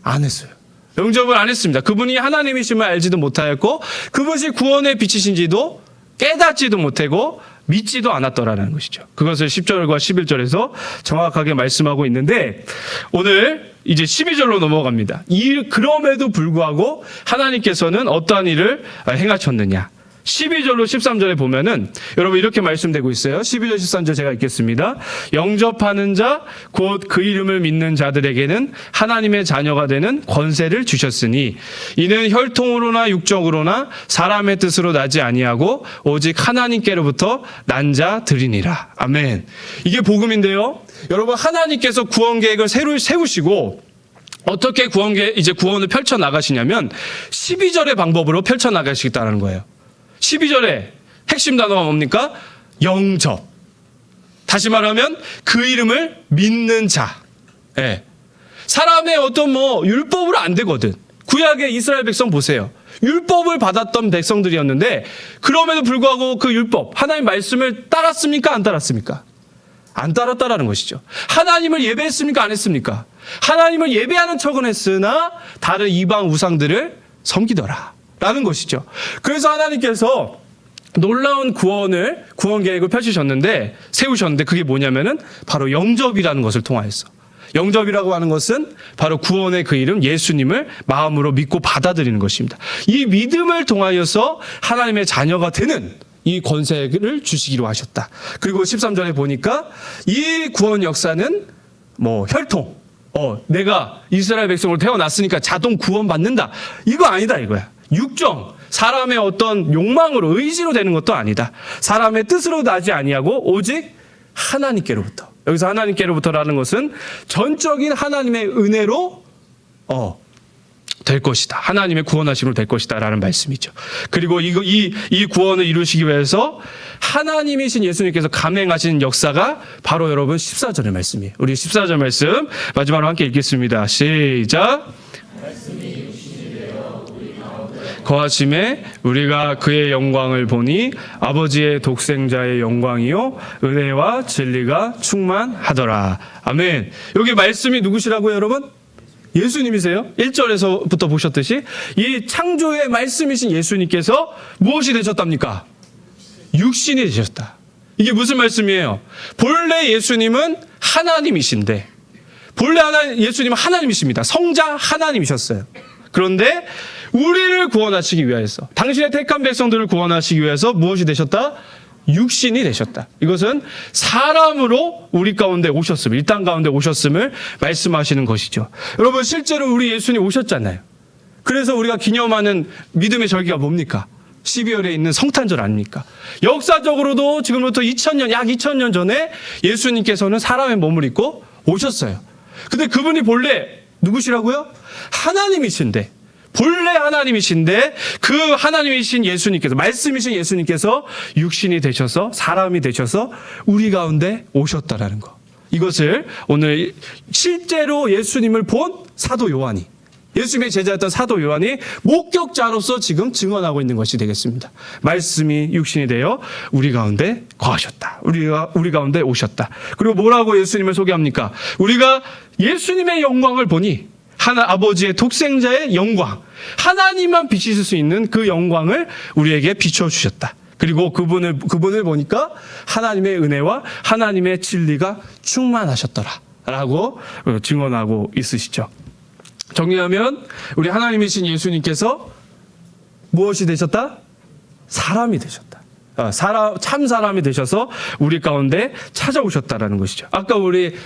안 했어요. 영접을 안 했습니다. 그분이 하나님이심을 알지도 못하였고 그것이 구원의 빛이신지도 깨닫지도 못하고 믿지도 않았더라는 것이죠. 그것을 10절과 11절에서 정확하게 말씀하고 있는데 오늘 이제 12절로 넘어갑니다. 그럼에도 불구하고 하나님께서는 어떠한 일을 행하셨느냐. 12절로 13절에 보면은 여러분 이렇게 말씀되고 있어요. 12절 13절 제가 읽겠습니다. 영접하는 자 곧 그 이름을 믿는 자들에게는 하나님의 자녀가 되는 권세를 주셨으니 이는 혈통으로나 육적으로나 사람의 뜻으로 나지 아니하고 오직 하나님께로부터 난 자들이니라. 아멘. 이게 복음인데요. 여러분 하나님께서 구원 계획을 새로 세우시고 어떻게 구원을 펼쳐 나가시냐면 12절의 방법으로 펼쳐 나가시겠다는 거예요. 12절에 핵심 단어가 뭡니까? 영접. 다시 말하면 그 이름을 믿는 자. 예. 사람의 어떤 율법으로 안 되거든. 구약의 이스라엘 백성 보세요. 율법을 받았던 백성들이었는데 그럼에도 불구하고 그 율법, 하나님 말씀을 따랐습니까? 안 따랐습니까? 안 따랐다라는 것이죠. 하나님을 예배했습니까? 안 했습니까? 하나님을 예배하는 척은 했으나 다른 이방 우상들을 섬기더라. 라는 것이죠. 그래서 하나님께서 놀라운 구원 계획을 세우셨는데 그게 뭐냐면은 바로 영접이라는 것을 통하여서. 영접이라고 하는 것은 바로 구원의 그 이름 예수님을 마음으로 믿고 받아들이는 것입니다. 이 믿음을 통하여서 하나님의 자녀가 되는 이 권세를 주시기로 하셨다. 그리고 13절에 보니까 이 구원 역사는 혈통. 내가 이스라엘 백성으로 태어났으니까 자동 구원 받는다. 이거 아니다 이거야. 육정, 사람의 어떤 욕망으로 의지로 되는 것도 아니다. 사람의 뜻으로 나지 아니하고 오직 하나님께로부터. 여기서 하나님께로부터라는 것은 전적인 하나님의 은혜로 될 것이다. 하나님의 구원하심으로 될 것이다라는 말씀이죠. 그리고 이 구원을 이루시기 위해서 하나님이신 예수님께서 감행하신 역사가 바로 여러분 14절의 말씀이에요. 우리 14절 말씀 마지막으로 함께 읽겠습니다. 시작. 거하심에 우리가 그의 영광을 보니 아버지의 독생자의 영광이요 은혜와 진리가 충만하더라. 아멘. 여기 말씀이 누구시라고요, 여러분? 예수님이세요. 1절에서부터 보셨듯이 이 창조의 말씀이신 예수님께서 무엇이 되셨답니까? 육신이 되셨다. 이게 무슨 말씀이에요? 본래 예수님은 하나님이신데, 예수님은 하나님이십니다. 성자 하나님이셨어요. 그런데 우리를 구원하시기 위해서, 당신의 택한 백성들을 구원하시기 위해서 무엇이 되셨다? 육신이 되셨다. 이것은 사람으로 우리 가운데 오셨음을, 이 땅 가운데 오셨음을 말씀하시는 것이죠. 여러분, 실제로 우리 예수님 오셨잖아요. 그래서 우리가 기념하는 믿음의 절기가 뭡니까? 12월에 있는 성탄절 아닙니까? 역사적으로도 지금부터 약 2000년 전에 예수님께서는 사람의 몸을 입고 오셨어요. 근데 그분이 본래 누구시라고요? 하나님이신데, 본래 하나님이신데 그 하나님이신 예수님께서, 말씀이신 예수님께서 육신이 되셔서, 사람이 되셔서 우리 가운데 오셨다라는 거. 이것을 오늘 실제로 예수님을 본 사도 요한이, 예수님의 제자였던 사도 요한이 목격자로서 지금 증언하고 있는 것이 되겠습니다. 말씀이 육신이 되어 우리 가운데 거하셨다. 우리 가운데 오셨다. 그리고 뭐라고 예수님을 소개합니까? 우리가 예수님의 영광을 보니 아버지의 독생자의 영광, 하나님만 비추실 수 있는 그 영광을 우리에게 비춰주셨다. 그리고 그분을 보니까 하나님의 은혜와 하나님의 진리가 충만하셨더라 라고 증언하고 있으시죠. 정리하면 우리 하나님이신 예수님께서 무엇이 되셨다? 사람이 되셨다. 참 사람이 되셔서 우리 가운데 찾아오셨다라는 것이죠. 아까 우리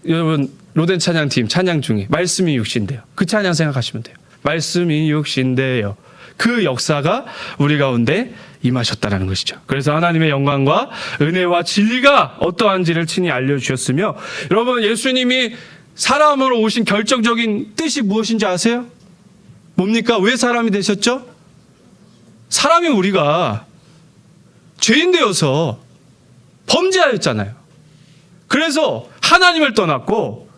여러분 로덴 찬양팀 찬양 중에 말씀이 육신돼요. 그 찬양 생각하시면 돼요. 말씀이 육신돼요. 그 역사가 우리 가운데 임하셨다라는 것이죠. 그래서 하나님의 영광과 은혜와 진리가 어떠한지를 친히 알려주셨으며, 여러분 예수님이 사람으로 오신 결정적인 뜻이 무엇인지 아세요? 뭡니까? 왜 사람이 되셨죠? 사람이 우리가 죄인 되어서 범죄하였잖아요. 그래서 하나님을 떠났고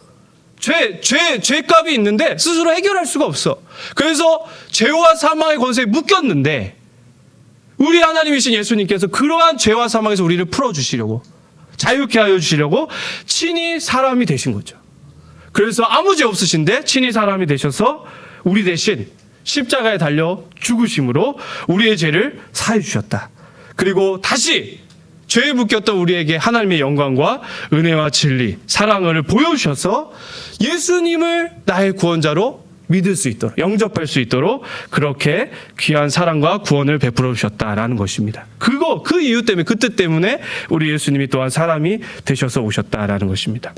죄값이 있는데 스스로 해결할 수가 없어. 그래서 죄와 사망의 권세에 묶였는데 우리 하나님이신 예수님께서 그러한 죄와 사망에서 우리를 풀어주시려고, 자유케 하여 주시려고 친히 사람이 되신 거죠. 그래서 아무 죄 없으신데 친히 사람이 되셔서 우리 대신 십자가에 달려 죽으심으로 우리의 죄를 사해 주셨다. 그리고 다시 죄에 묶였던 우리에게 하나님의 영광과 은혜와 진리, 사랑을 보여주셔서 예수님을 나의 구원자로 믿을 수 있도록, 영접할 수 있도록 그렇게 귀한 사랑과 구원을 베풀어 주셨다라는 것입니다. 그 이유 때문에, 그 뜻 때문에 우리 예수님이 또한 사람이 되셔서 오셨다라는 것입니다.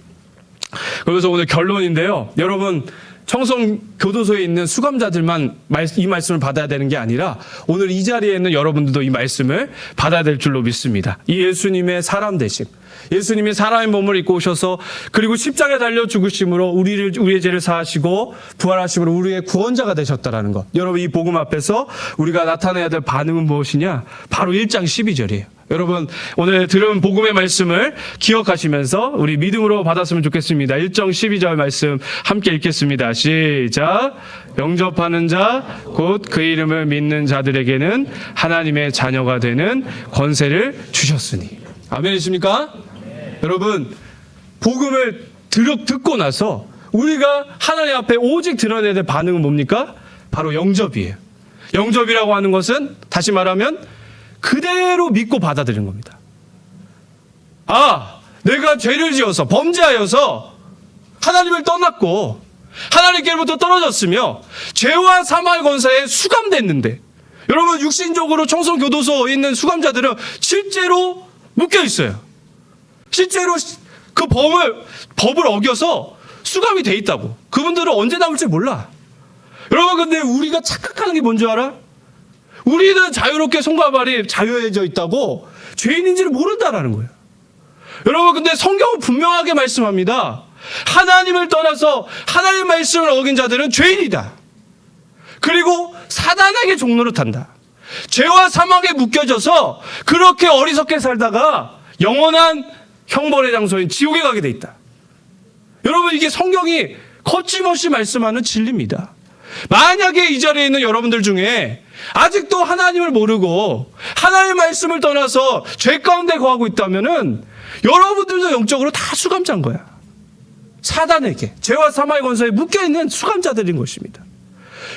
그래서 오늘 결론인데요. 여러분, 청송 교도소에 있는 수감자들만 이 말씀을 받아야 되는 게 아니라 오늘 이 자리에 있는 여러분들도 이 말씀을 받아야 될 줄로 믿습니다. 이 예수님의 사람 되심, 예수님이 사람의 몸을 입고 오셔서 그리고 십자가에 달려 죽으심으로 우리의 죄를 사하시고 부활하심으로 우리의 구원자가 되셨다라는 것. 여러분, 이 복음 앞에서 우리가 나타내야 될 반응은 무엇이냐? 바로 1장 12절이에요. 여러분, 오늘 들은 복음의 말씀을 기억하시면서 우리 믿음으로 받았으면 좋겠습니다. 1장 12절 말씀 함께 읽겠습니다. 시작. 영접하는 자, 곧 그 이름을 믿는 자들에게는 하나님의 자녀가 되는 권세를 주셨으니. 아멘이십니까? 여러분, 복음을 듣고 나서 우리가 하나님 앞에 오직 드러내야 될 반응은 뭡니까? 바로 영접이에요. 영접이라고 하는 것은 다시 말하면 그대로 믿고 받아들이는 겁니다. 내가 죄를 지어서 범죄하여서 하나님을 떠났고 하나님께로부터 떨어졌으며 죄와 사망의 권세에 수감됐는데, 여러분, 육신적으로 청송교도소에 있는 수감자들은 실제로 묶여 있어요. 실제로 그 법을 어겨서 수감이 돼 있다고. 그분들은 언제 나올지 몰라. 여러분, 근데 우리가 착각하는 게 뭔지 알아? 우리는 자유롭게 손과 발이 자유해져 있다고 죄인인지를 모른다라는 거예요. 여러분, 근데 성경은 분명하게 말씀합니다. 하나님을 떠나서 하나님의 말씀을 어긴 자들은 죄인이다. 그리고 사단에게 종로를 탄다. 죄와 사망에 묶여져서 그렇게 어리석게 살다가 영원한 형벌의 장소인 지옥에 가게 돼 있다. 여러분, 이게 성경이 거침없이 말씀하는 진리입니다. 만약에 이 자리에 있는 여러분들 중에 아직도 하나님을 모르고 하나님의 말씀을 떠나서 죄 가운데 거하고 있다면은 여러분들도 영적으로 다 수감자인 거야. 사단에게, 죄와 사망의 권세에 묶여있는 수감자들인 것입니다.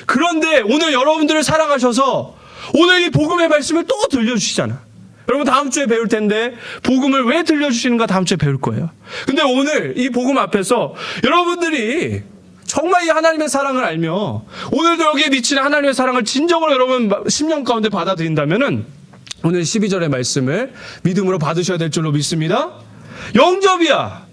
그런데 오늘 여러분들을 사랑하셔서 오늘 이 복음의 말씀을 또 들려주시잖아. 여러분, 다음 주에 배울 텐데 복음을 왜 들려주시는가 다음 주에 배울 거예요. 근데 오늘 이 복음 앞에서 여러분들이 정말 이 하나님의 사랑을 알며 오늘도 여기에 미치는 하나님의 사랑을 진정으로 여러분 심령 가운데 받아들인다면은 오늘 12절의 말씀을 믿음으로 받으셔야 될 줄로 믿습니다. 영접이야.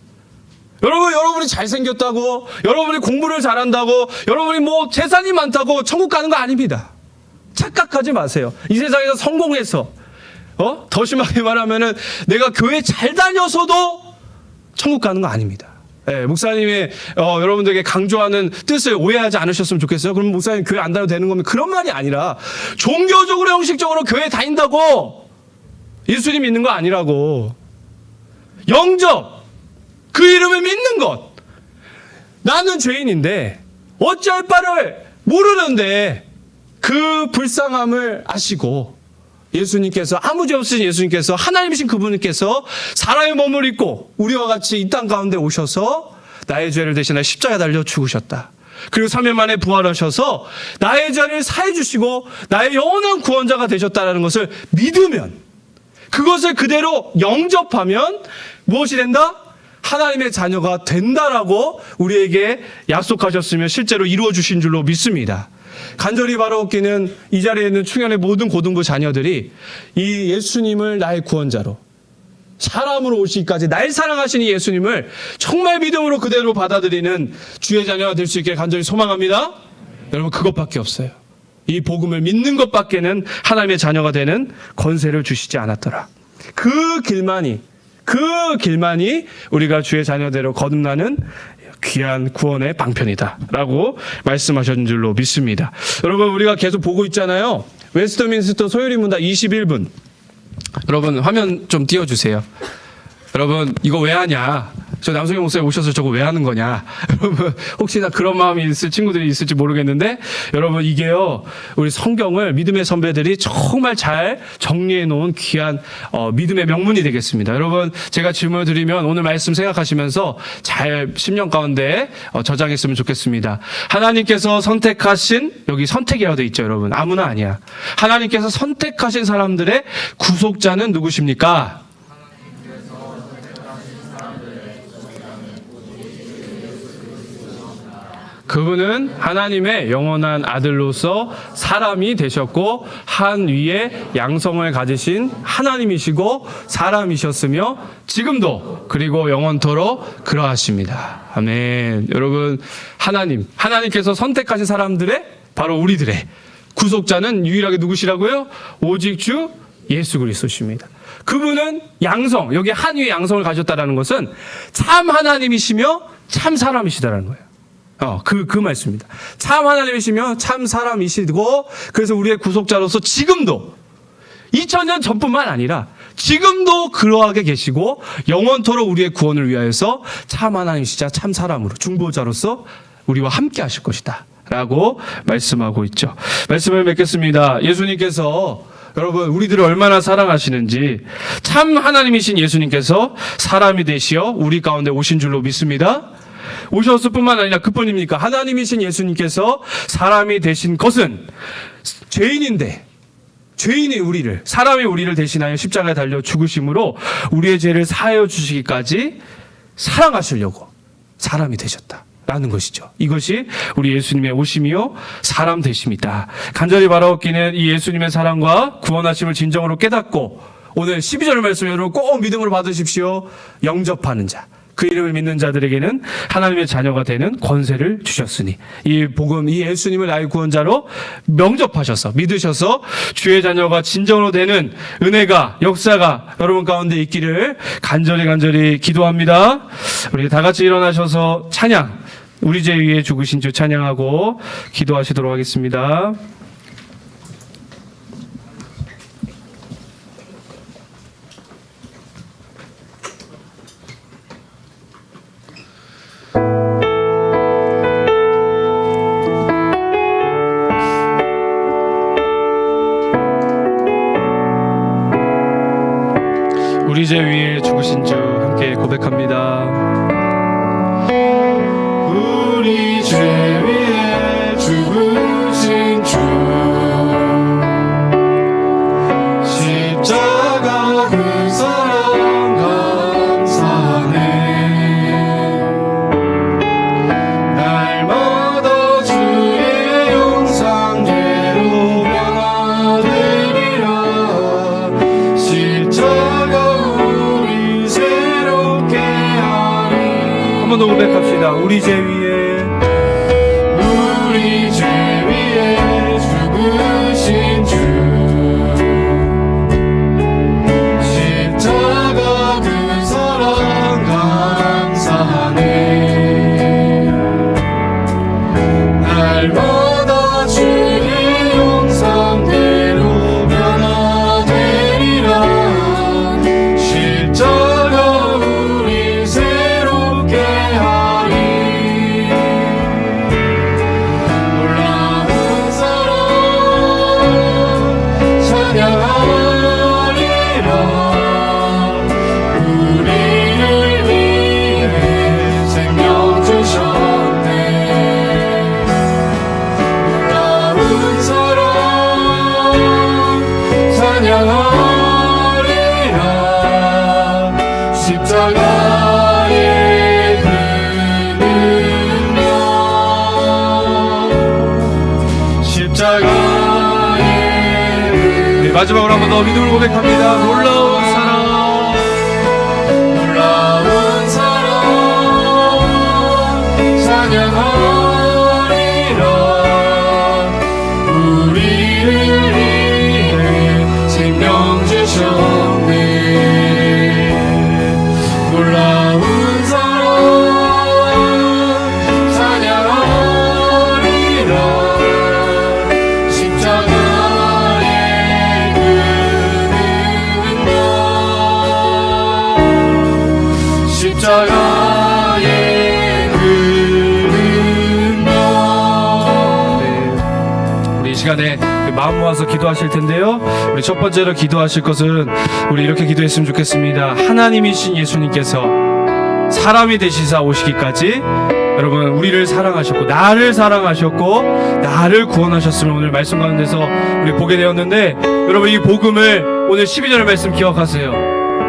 여러분이 잘생겼다고, 여러분이 공부를 잘한다고, 여러분이 뭐 재산이 많다고 천국 가는 거 아닙니다. 착각하지 마세요. 이 세상에서 성공해서, 더 심하게 말하면은 내가 교회 잘 다녀서도 천국 가는 거 아닙니다. 네, 목사님의 여러분들에게 강조하는 뜻을 오해하지 않으셨으면 좋겠어요. 그럼 목사님 교회 안 다녀도 되는 거면 그런 말이 아니라 종교적으로 형식적으로 교회 다닌다고 예수님 믿는 거 아니라고. 영접, 그 이름을 믿는 것. 나는 죄인인데 어찌할 바를 모르는데 그 불쌍함을 아시고 예수님께서, 아무 죄 없으신 예수님께서, 하나님이신 그분께서 사람의 몸을 입고 우리와 같이 이 땅 가운데 오셔서 나의 죄를 대신하여 십자가에 달려 죽으셨다. 그리고 3일 만에 부활하셔서 나의 죄를 사해 주시고 나의 영원한 구원자가 되셨다는 것을 믿으면, 그것을 그대로 영접하면 무엇이 된다? 하나님의 자녀가 된다라고 우리에게 약속하셨으며 실제로 이루어 주신 줄로 믿습니다. 간절히 바라옵기는 이 자리에 있는 충현의 모든 고등부 자녀들이 이 예수님을 나의 구원자로, 사람으로 오시기까지 날 사랑하신 이 예수님을 정말 믿음으로 그대로 받아들이는 주의 자녀가 될 수 있게 간절히 소망합니다. 여러분, 그것밖에 없어요. 이 복음을 믿는 것밖에는 하나님의 자녀가 되는 권세를 주시지 않았더라. 그 길만이 우리가 주의 자녀대로 거듭나는 귀한 구원의 방편이다라고 말씀하신 줄로 믿습니다. 여러분, 우리가 계속 보고 있잖아요. 웨스트민스터 소요리 문답 21분. 여러분, 화면 좀 띄워주세요. 여러분, 이거 왜 하냐? 저 남성희 목사님 오셔서 저거 왜 하는 거냐? 여러분, 혹시나 그런 마음이 있을 친구들이 있을지 모르겠는데, 여러분, 이게요, 우리 성경을 믿음의 선배들이 정말 잘 정리해 놓은 귀한 믿음의 명문이 되겠습니다. 여러분, 제가 질문을 드리면 오늘 말씀 생각하시면서 잘 심령 가운데 저장했으면 좋겠습니다. 하나님께서 선택하신, 여기 선택이라고 돼 있죠, 여러분. 아무나 아니야. 하나님께서 선택하신 사람들의 구속자는 누구십니까? 그분은 하나님의 영원한 아들로서 사람이 되셨고 한 위에 양성을 가지신 하나님이시고 사람이셨으며 지금도 그리고 영원토록 그러하십니다. 아멘. 여러분, 하나님께서 선택하신 사람들의, 바로 우리들의 구속자는 유일하게 누구시라고요? 오직 주 예수 그리스도십니다. 그분은 양성, 여기 한 위에 양성을 가졌다는 것은 참 하나님이시며 참 사람이시다라는 거예요. 그 말씀입니다. 참 하나님이시며 참 사람이시고, 그래서 우리의 구속자로서 지금도 2000년 전뿐만 아니라 지금도 그러하게 계시고 영원토록 우리의 구원을 위하여서 참 하나님이시자 참 사람으로 중보자로서 우리와 함께 하실 것이다 라고 말씀하고 있죠. 말씀을 맺겠습니다. 예수님께서 여러분, 우리들을 얼마나 사랑하시는지, 참 하나님이신 예수님께서 사람이 되시어 우리 가운데 오신 줄로 믿습니다. 오셨을 뿐만 아니라 그뿐입니까? 하나님이신 예수님께서 사람이 되신 것은 죄인인데, 죄인의 우리를, 사람의 우리를 대신하여 십자가에 달려 죽으심으로 우리의 죄를 사하여 주시기까지 사랑하시려고 사람이 되셨다라는 것이죠. 이것이 우리 예수님의 오심이요 사람 되심이다. 간절히 바라옵기는 이 예수님의 사랑과 구원하심을 진정으로 깨닫고 오늘 12절 말씀 여러분 꼭 믿음으로 받으십시오. 영접하는 자, 그 이름을 믿는 자들에게는 하나님의 자녀가 되는 권세를 주셨으니, 이 복음, 이 예수님을 나의 구원자로 명접하셔서 믿으셔서 주의 자녀가 진정으로 되는 은혜가, 역사가 여러분 가운데 있기를 간절히 기도합니다. 우리 다 같이 일어나셔서 찬양, 우리 죄 위에 죽으신 주 찬양하고 기도하시도록 하겠습니다. 우리 죄 위에 죽으신 주 함께 고백합니다. 우리 죄 위에 죽으신 주 십자가 그 사랑 감사하네. 날마다 주의 영상대로 변화되리라. 십자가 우리 새롭게 하리. 한 번 더 고백합시다. 우리 죄 위에, 우리 죄 위에 죽으신 주 십자가 그 사랑 감사하네. 날마다 주의 영상대로 변화되리라. 십자가 우리 새롭게 하리. 놀라운 사랑 찬양하리라. 우리를 위해 생명 주셨네. 놀라운 사랑 찬양하리라. 십자가의 그 능력, 십자가의 네, 마지막으로 한 번 더 믿음을 고백합니다. 놀라운 사랑, 놀라운 사랑 찬양하리라. 우리를 위해 생명 주셨네. 놀라운 사랑 찬양하리라. 십자가의 그 능력, 십자가의 그 능력. 우리 이 시간에 마음 모아서 기도하실 텐데요. 우리 첫 번째로 기도하실 것은 우리 이렇게 기도했으면 좋겠습니다. 하나님이신 예수님께서 사람이 되시사 오시기까지 여러분 우리를 사랑하셨고 나를 사랑하셨고 나를 구원하셨음을 오늘 말씀 가운데서 우리 보게 되었는데, 여러분 이 복음을 오늘 12절의 말씀 기억하세요.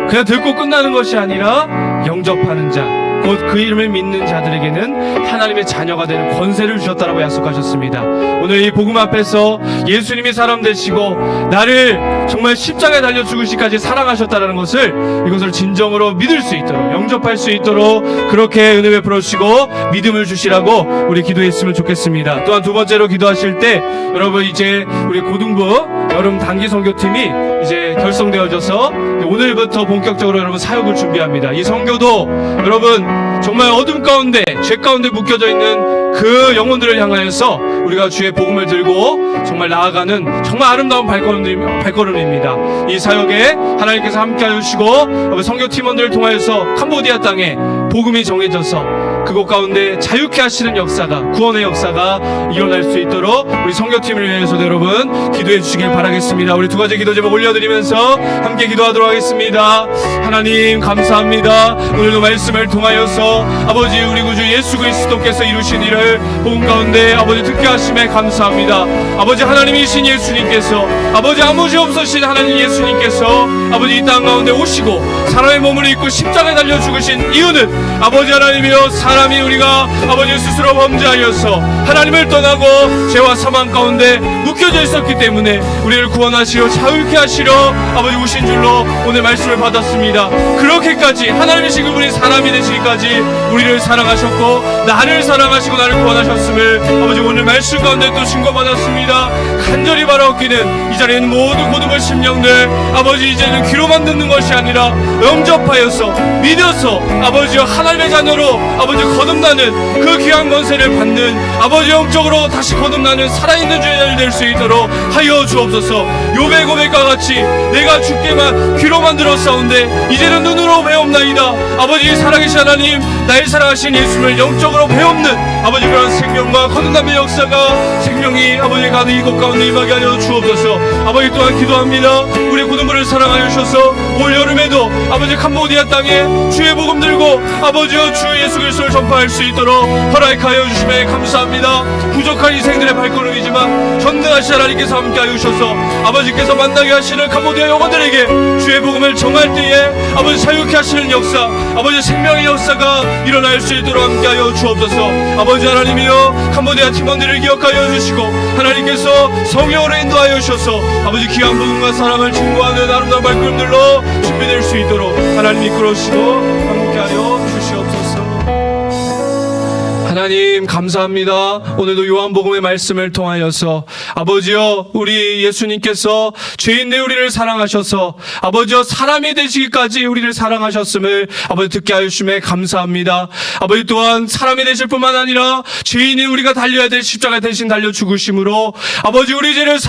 그냥 듣고 끝나는 것이 아니라 영접하는 자, 곧 그 이름을 믿는 자들에게는 하나님의 자녀가 되는 권세를 주셨다라고 약속하셨습니다. 오늘 이 복음 앞에서 예수님이 사람 되시고 나를 정말 십자가에 달려 죽으시기까지 사랑하셨다라는 것을, 이것을 진정으로 믿을 수 있도록, 영접할 수 있도록 그렇게 은혜 베풀어 주시고 믿음을 주시라고 우리 기도했으면 좋겠습니다. 또한 두 번째로 기도하실 때, 여러분 이제 우리 고등부 여름 단기 선교팀이 이제 결성되어져서 오늘부터 본격적으로 여러분 사역을 준비합니다. 이 선교도 여러분 정말 어둠 가운데, 죄 가운데 묶여져 있는 그 영혼들을 향하여서 우리가 주의 복음을 들고 정말 나아가는 정말 아름다운 발걸음입니다. 이 사역에 하나님께서 함께하여 주시고 선교팀원들을 통하여서 캄보디아 땅에 복음이 정해져서 그곳 가운데 자유케 하시는 역사가, 구원의 역사가 일어날 수 있도록 우리 선교팀을 위해서도 여러분 기도해 주시길 바라겠습니다. 우리 두 가지 기도 제목 올려드리면서 함께 기도하도록 하겠습니다. 하나님 감사합니다. 오늘도 말씀을 통하여서 아버지 우리 구주 예수 그리스도께서 이루신 일을 복음 가운데 아버지 듣게 하심에 감사합니다. 아버지 하나님이신 예수님께서, 아버지 아무 죄 없으신 하나님 예수님께서 아버지 이 땅 가운데 오시고 사람의 몸을 입고 십자가에 달려 죽으신 이유는 아버지 하나님이여, 사람이 우리가 아버지 스스로 범죄하여서 하나님을 떠나고 죄와 사망 가운데 묶여져 있었기 때문에 우리를 구원하시려 자유케 하시려 아버지 오신 줄로 오늘 말씀을 받았습니다. 그렇게까지 하나님이신 그분이 아버지 사람이 되시기까지 우리를 사랑하셨고 나를 사랑하시고 나를 구원하셨음을 아버지 오늘 말씀 가운데 또 증거받았습니다. 간절히 바라옵기는 이 자리에 있는 모든 고등부 심령들 아버지 이제는 귀로만 듣는 것이 아니라 영접하여서 믿어서 아버지여 하나님의 자녀로 아버지 거듭나는 그 귀한 권세를 받는 아버지 영적으로 다시 거듭나는 살아있는 주의 될 수 있도록 하여 주옵소서. 욥의 고백과 같이 내가 주께만 귀로만 들었사온데 이제는 눈으로 배옵나이다. 아버지 살아계신 하나님 나의 사랑하신 예수를 영적으로 배옵는 아버지 그런 생명과 거듭남의 역사가 생명이 아버지 가는 이곳 가운데 임하게 하여 주옵소서. 아버지 또한 기도합니다. 우리 고등부를 사랑하여 주셔서 올 여름에도 아버지 캄보디아 땅에 주의 복음 들고 아버지여 주 예수 그리스도를 전파할 수 있도록 허락하여 주심에 감사합니다. 부족한 인생들의 발걸음이지만 전능하신 하나님께서 함께하여 주셔서 아버지께서 만나게 하시는 캄보디아 영혼들에게 주의 복음을 정할 때에 아버지 사육케 하시는 역사 아버지 생명의 역사가 일어날 수 있도록 함께하여 주옵소서. 아버지 하나님이여 캄보디아 팀원들을 기억하여 주시고 하나님께서 성령으로 인도하여 주셔서 아버지 귀한 복음과 사랑을 증거하는 아름다운 발걸음들로 준비될 수 있도록 하나님 이끌어주시고 함께하여 주시옵소서. 하나님 감사합니다. 오늘도 요한복음의 말씀을 통하여서 아버지여 우리 예수님께서 죄인된 우리를 사랑하셔서 아버지여 사람이 되시기까지 우리를 사랑하셨음을 아버지 듣게 하여 주심에 감사합니다. 아버지 또한 사람이 되실 뿐만 아니라 죄인인 우리가 달려야 될 십자가 대신 달려 죽으심으로 아버지 우리 죄를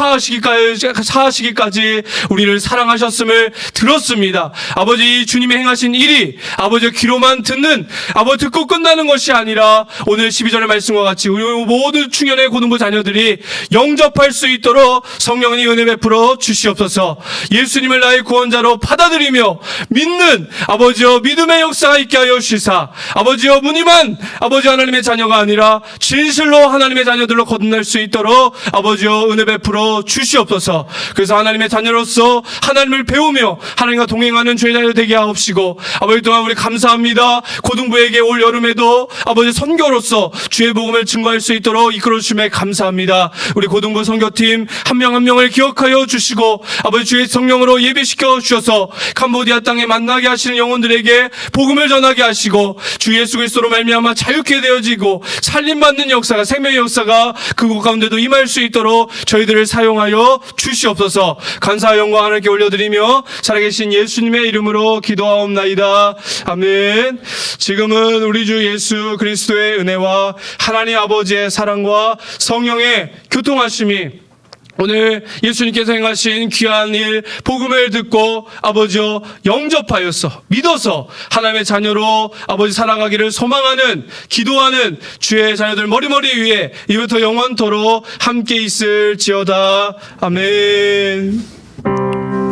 사하시기까지 우리를 사랑하셨음을 들었습니다. 아버지 주님이 행하신 일이 아버지 귀로만 듣는 아버지 듣고 끝나는 것이 아니라 오늘 12절의 말씀과 같이 우리 모든 충현의 고등부 자녀들이 영접할 수 있도록 성령의 은혜 베풀어 주시옵소서. 예수님을 나의 구원자로 받아들이며 믿는 아버지여 믿음의 역사가 있게 하여 주시사 아버지여 무늬만 아버지 하나님의 자녀가 아니라 진실로 하나님의 자녀들로 거듭날 수 있도록 아버지여 은혜 베풀어 주시옵소서. 그래서 하나님의 자녀로서 하나님을 배우며 하나님과 동행하는 주의 자녀 되게 하옵시고 아버지 또한 우리 감사합니다. 고등부에게 올 여름에도 아버지 선교로서 주의 복음을 증거할 수 있도록 이끌어 주심에 감사합니다. 우리 고등부 선교팀 한 명 한 명을 기억하여 주시고 아버지 주의 성령으로 예비시켜 주셔서 캄보디아 땅에 만나게 하시는 영혼들에게 복음을 전하게 하시고 주 예수 그리스도로 말미암아 자유케 되어지고 살림받는 역사가 생명의 역사가 그곳 가운데도 임할 수 있도록 저희들을 사용하여 주시옵소서. 감사와 영광 하나님께 올려드리며 살아계신 예수님의 이름으로 기도하옵나이다. 아멘. 지금은 우리 주 예수 그리스도의 은혜와 하나님 아버지의 사랑과 성령의 교통하심이 오늘 예수님께서 행하신 귀한 일 복음을 듣고 아버지여 영접하여서 믿어서 하나님의 자녀로 아버지 살아가기를 소망하는 기도하는 주의 자녀들 머리머리 위에 이부터 영원토록 함께 있을지어다. 아멘.